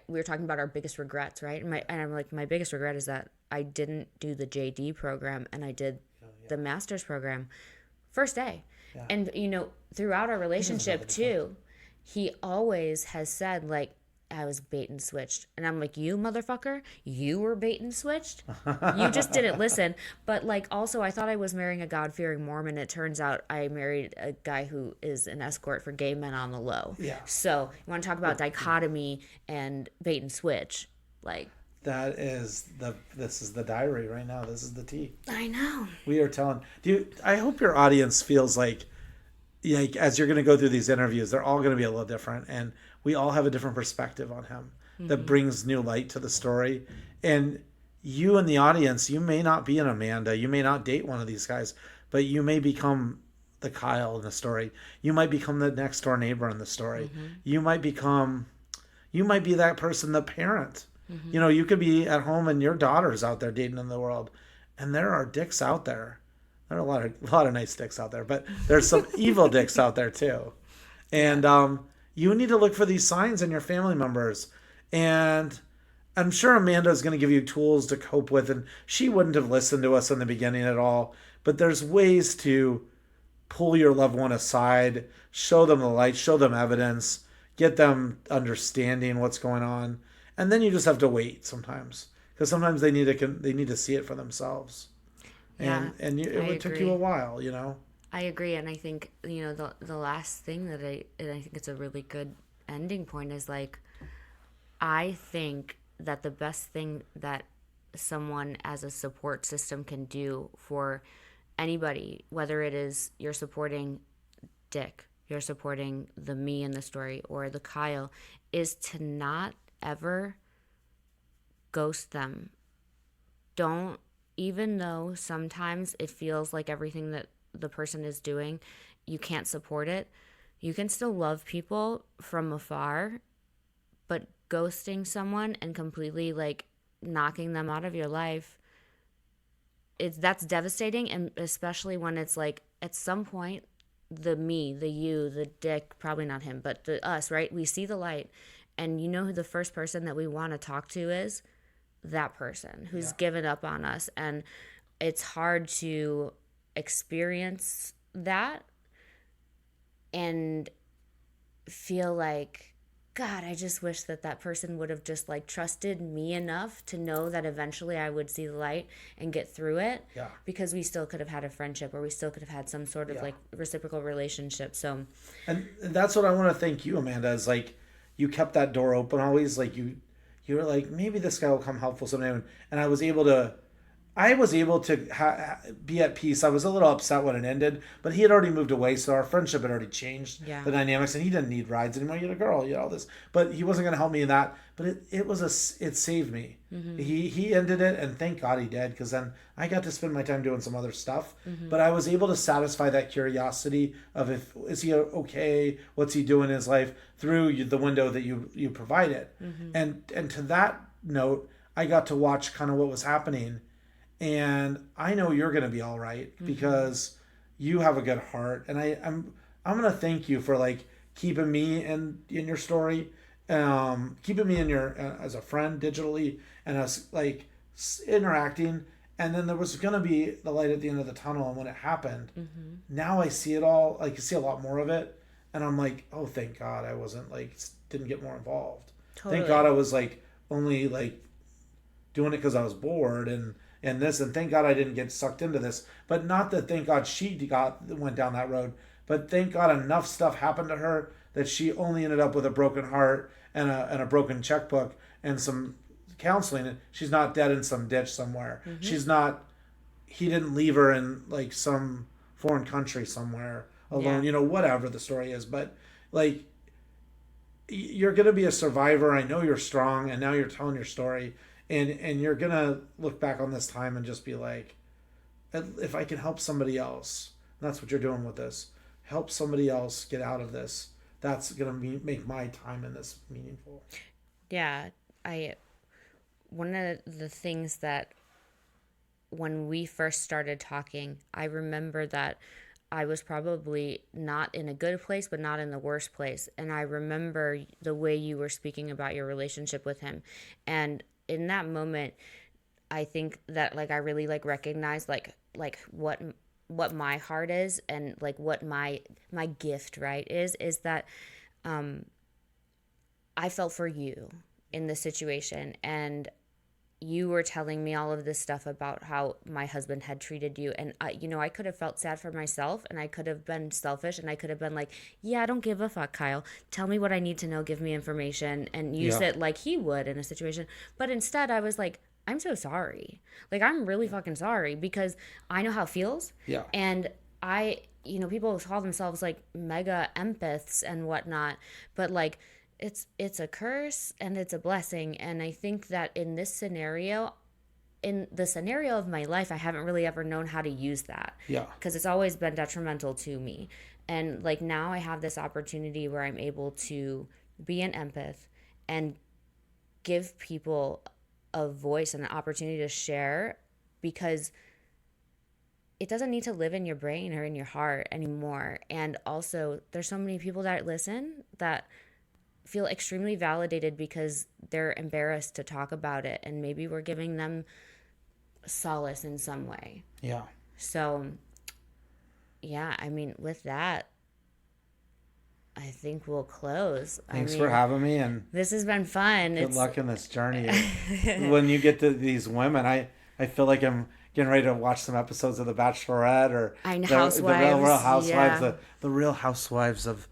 A: we were talking about our biggest regrets, right? And I'm like, my biggest regret is that I didn't do the JD program and I did
B: Oh, yeah,
A: the master's program first day.
B: yeah.
A: And throughout our
B: He doesn't know the
A: relationship
B: difference.
A: too, he always has said like I was bait and switched. And I'm like, you motherfucker, you were bait and switched. You just didn't listen. But like also I thought I was marrying a God fearing Mormon. It turns out I married a guy who is an escort for gay men on the low.
B: Yeah.
A: So you want to talk about dichotomy and bait and switch. Like,
B: That is this is the diary right now. This is the tea.
A: I know.
B: We are telling. I hope your audience feels like as you're going to go through these interviews, they're all going to be a little different, and we all have a different perspective on him that brings new light to the story. And you in the audience, you may not be an Amanda, you may not date one of these guys, but you may become the Kyle in the story. You might become the next door neighbor in the story. You might become, you might be that person, the parent. You could be at home and your daughter's out there dating in the world, and there are dicks out there. There are a lot of nice dicks out there, but there's some evil dicks out there too.
A: Yeah.
B: And you need to look for these signs in your family members. And I'm sure Amanda's going to give you tools to cope with, and she wouldn't have listened to us in the beginning at all. But there's ways to pull your loved one aside, show them the light, show them evidence, get them understanding what's going on, and then you just have to wait sometimes because sometimes they need to see it for themselves,
A: Yeah,
B: it took you a while.
A: I agree, and I think the last thing and I think it's a really good ending point is like I think that the best thing that someone as a support system can do for anybody, whether it is you're supporting Dick, you're supporting the me in the story, or the Kyle, is to not ever ghost them. Don't, even though sometimes it feels like everything that the person is doing, you can't support it, you can still love people from afar, but ghosting someone and completely like knocking them out of your life, that's devastating. And especially when it's like at some point the me, the you, the Dick, probably not him, but the us, right? We see the light, and you know who the first person that we want to talk to is? That person who's
B: Yeah.
A: given up on us. And it's hard to experience that and feel like, God, I just wish that that person would have just like trusted me enough to know that eventually I would see the light and get through it,
B: Yeah.
A: because we still could have had a friendship, or we still could have had some sort of
B: Yeah.
A: like reciprocal relationship. So
B: And that's what I want to thank you, Amanda, is like you kept that door open always. Like you were like, maybe this guy will come helpful someday. And I was able to be at peace. I was a little upset when it ended, but he had already moved away, so our friendship had already changed
A: yeah.
B: the dynamics, and he didn't need rides anymore. You had a girl, all this, but he wasn't going to help me in that. But it saved me. He ended it, and thank God he did, because then I got to spend my time doing some other stuff. But I was able to satisfy that curiosity of is he okay? What's he doing in his life through the window that you provided, and to that note, I got to watch kind of what was happening. And I know you're going to be all right because you have a good heart, and I'm going to thank you for like keeping me in your story, keeping me in your as a friend digitally, and us like interacting. And then there was going to be the light at the end of the tunnel, and when it happened, now I see it all. Like I see a lot more of it, and I'm like, oh, thank God I wasn't like didn't get more involved.
A: Totally.
B: Thank God I was like only like doing it because I was bored, and and this, and thank God I didn't get sucked into this. But not that thank God went down that road, but thank God enough stuff happened to her that she only ended up with a broken heart and a broken checkbook and some counseling. She's not dead in some ditch somewhere. She's not. He didn't leave her in like some foreign country somewhere alone.
A: Yeah.
B: Whatever the story is, but like you're gonna be a survivor. I know you're strong, and now you're telling your story, and you're gonna look back on this time and just be like, if I can help somebody else, and that's what you're doing with this. Help somebody else get out of this. That's gonna make my time in this meaningful.
A: Yeah, one of the things that when we first started talking, I remember that I was probably not in a good place, but not in the worst place. And I remember the way you were speaking about your relationship with him. And in that moment, I think that like I really like recognized like what my heart is, and like what my gift, right, is that I felt for you in this situation, and you were telling me all of this stuff about how my husband had treated you, and I could have felt sad for myself, and I could have been selfish, and I could have been like, yeah, I don't give a fuck, Kyle, tell me what I need to know, give me information, and use it like he would in a situation. But instead I was like, I'm so sorry, like I'm really fucking sorry, because I know how it feels.
B: Yeah.
A: And people call themselves like mega empaths and whatnot, but like it's a curse and it's a blessing. And I think that in the scenario of my life, I haven't really ever known how to use that.
B: Yeah.
A: Because it's always been detrimental to me. And like now I have this opportunity where I'm able to be an empath and give people a voice and an opportunity to share, because it doesn't need to live in your brain or in your heart anymore. And also there's so many people that listen that feel extremely validated because they're embarrassed to talk about it, and maybe we're giving them solace in some way.
B: Yeah.
A: So yeah, I mean, with that, I think we'll close.
B: Thanks for having me, and
A: this has been fun.
B: Good luck in this journey. When you get to these women, I feel like I'm getting ready to watch some episodes of The Bachelorette or
A: Housewives.
B: The Real Housewives,
A: yeah.
B: the Real Housewives of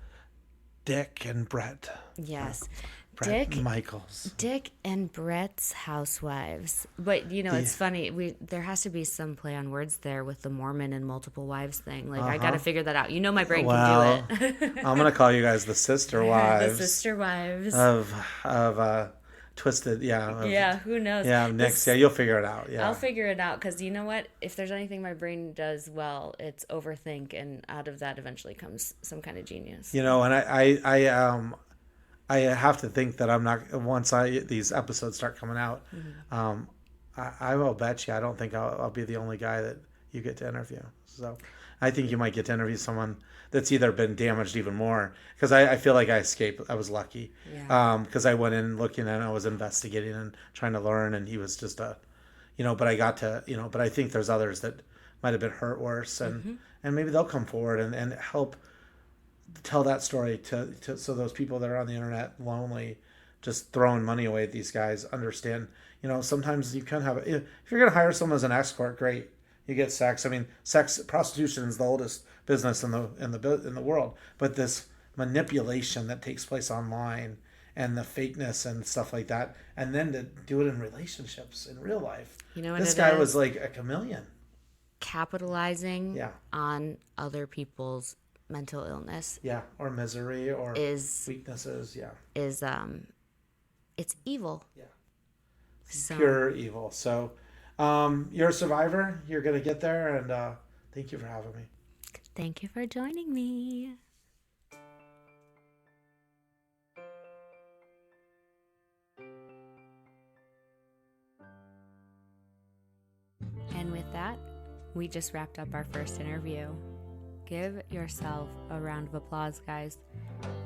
B: Dick and Brett.
A: Yes.
B: Brett Michaels.
A: Dick and Brett's housewives. But it's funny. There has to be some play on words there with the Mormon and multiple wives thing. Like I got to figure that out. My brain can do it.
B: I'm gonna call you guys the sister wives.
A: The sister wives
B: of Twisted. Yeah.
A: Who knows?
B: Yeah. Next. You'll figure it out. Yeah.
A: I'll figure it out, because you know what? If there's anything my brain does well, it's overthink, and out of that eventually comes some kind of genius.
B: And I have to think that I'm not, once these episodes start coming out, I will bet you I don't think I'll be the only guy that you get to interview. So I think you might get to interview someone that's either been damaged even more, because I feel like I escaped. I was lucky, because I went in looking and I was investigating and trying to learn, and he was just but I got to, but I think there's others that might have been hurt worse, and maybe they'll come forward and help tell that story to so those people that are on the internet lonely, just throwing money away at these guys, understand. Sometimes you can have, if you're going to hire someone as an escort, great, you get sex. I mean, prostitution is the oldest business in the world, but this manipulation that takes place online and the fakeness and stuff like that, and then to do it in relationships in real life. This guy was like a chameleon, capitalizing
A: on other people's mental illness,
B: or misery, or weaknesses,
A: it's evil.
B: Pure evil. So you're a survivor, you're gonna get there, and thank you for having me.
A: Thank you for joining me. And with that, we just wrapped up our first interview. Give yourself a round of applause, guys.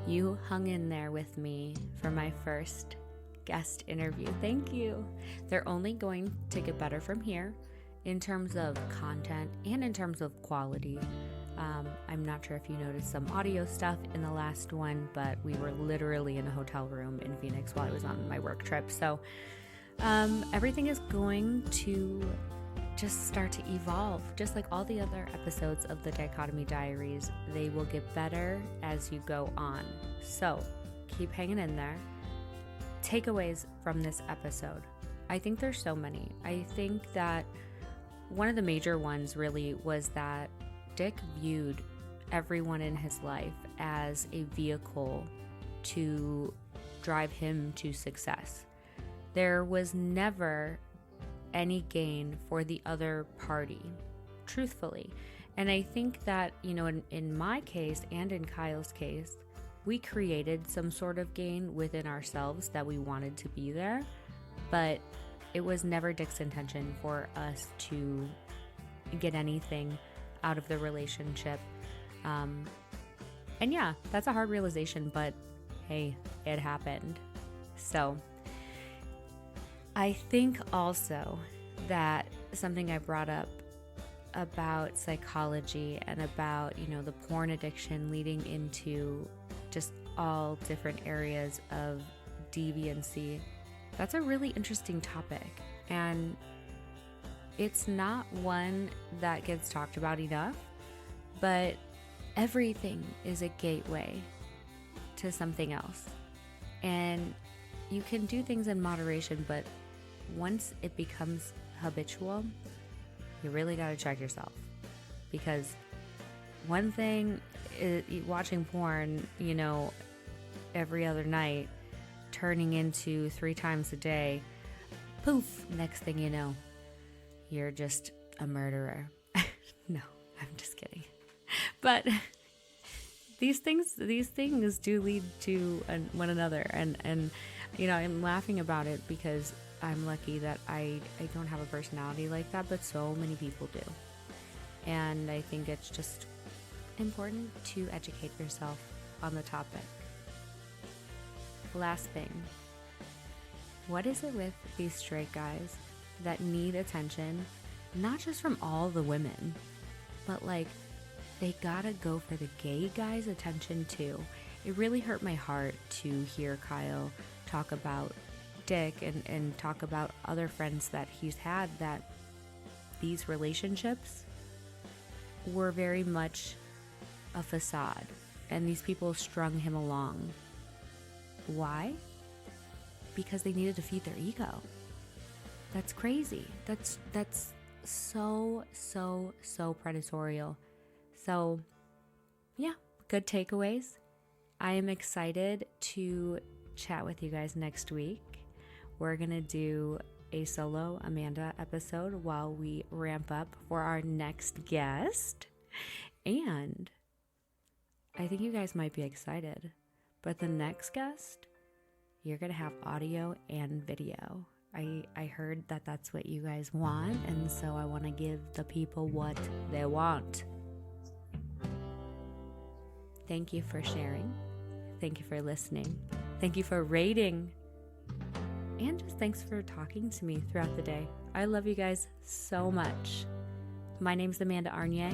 A: You hung in there with me for my first guest interview. Thank you. They're only going to get better from here in terms of content and in terms of quality. I'm not sure if you noticed some audio stuff in the last one, but we were literally in a hotel room in Phoenix while I was on my work trip. So everything is going to just start to evolve. Just like all the other episodes of the Dichotomy Diaries, they will get better as you go on. So keep hanging in there. Takeaways from this episode. I think there's so many. I think that one of the major ones really was that Dick viewed everyone in his life as a vehicle to drive him to success. There was never any gain for the other party, truthfully. And I think that, in my case and in Kyle's case, we created some sort of gain within ourselves that we wanted to be there, but it was never Dick's intention for us to get anything out of the relationship. And yeah, that's a hard realization, but hey, it happened. So I think also that something I brought up about psychology and about, the porn addiction leading into just all different areas of deviancy, that's a really interesting topic. And it's not one that gets talked about enough, but everything is a gateway to something else. And you can do things in moderation, but once it becomes habitual, you really got to check yourself. Because one thing is watching porn, every other night, turning into 3 times a day, poof, next thing you know, you're just a murderer. No, I'm just kidding. But these things do lead to one another, and I'm laughing about it because I'm lucky that I don't have a personality like that, but so many people do. And I think it's just important to educate yourself on the topic. Last thing, what is it with these straight guys that need attention, not just from all the women, but they gotta go for the gay guys' attention too? It really hurt my heart to hear Kyle talk about Dick and talk about other friends that he's had, that these relationships were very much a facade and these people strung him along. Why? Because they needed to feed their ego. That's crazy. That's so predatorial. So yeah, good takeaways. I am excited to chat with you guys next week. We're gonna do a solo Amanda episode while we ramp up for our next guest. And I think you guys might be excited, but the next guest, you're gonna have audio and video. I heard that that's what you guys want, and so I want to give the people what they want. Thank you for sharing. Thank you for listening. Thank you for rating. And just thanks for talking to me throughout the day. I love you guys so much. My name's Amanda Arnier,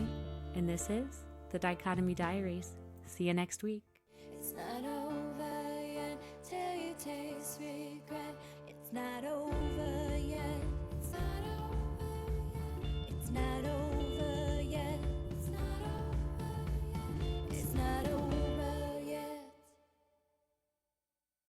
A: and this is The Dichotomy Diaries. See you next week.
C: It's not over yet till you taste regret. It's not over.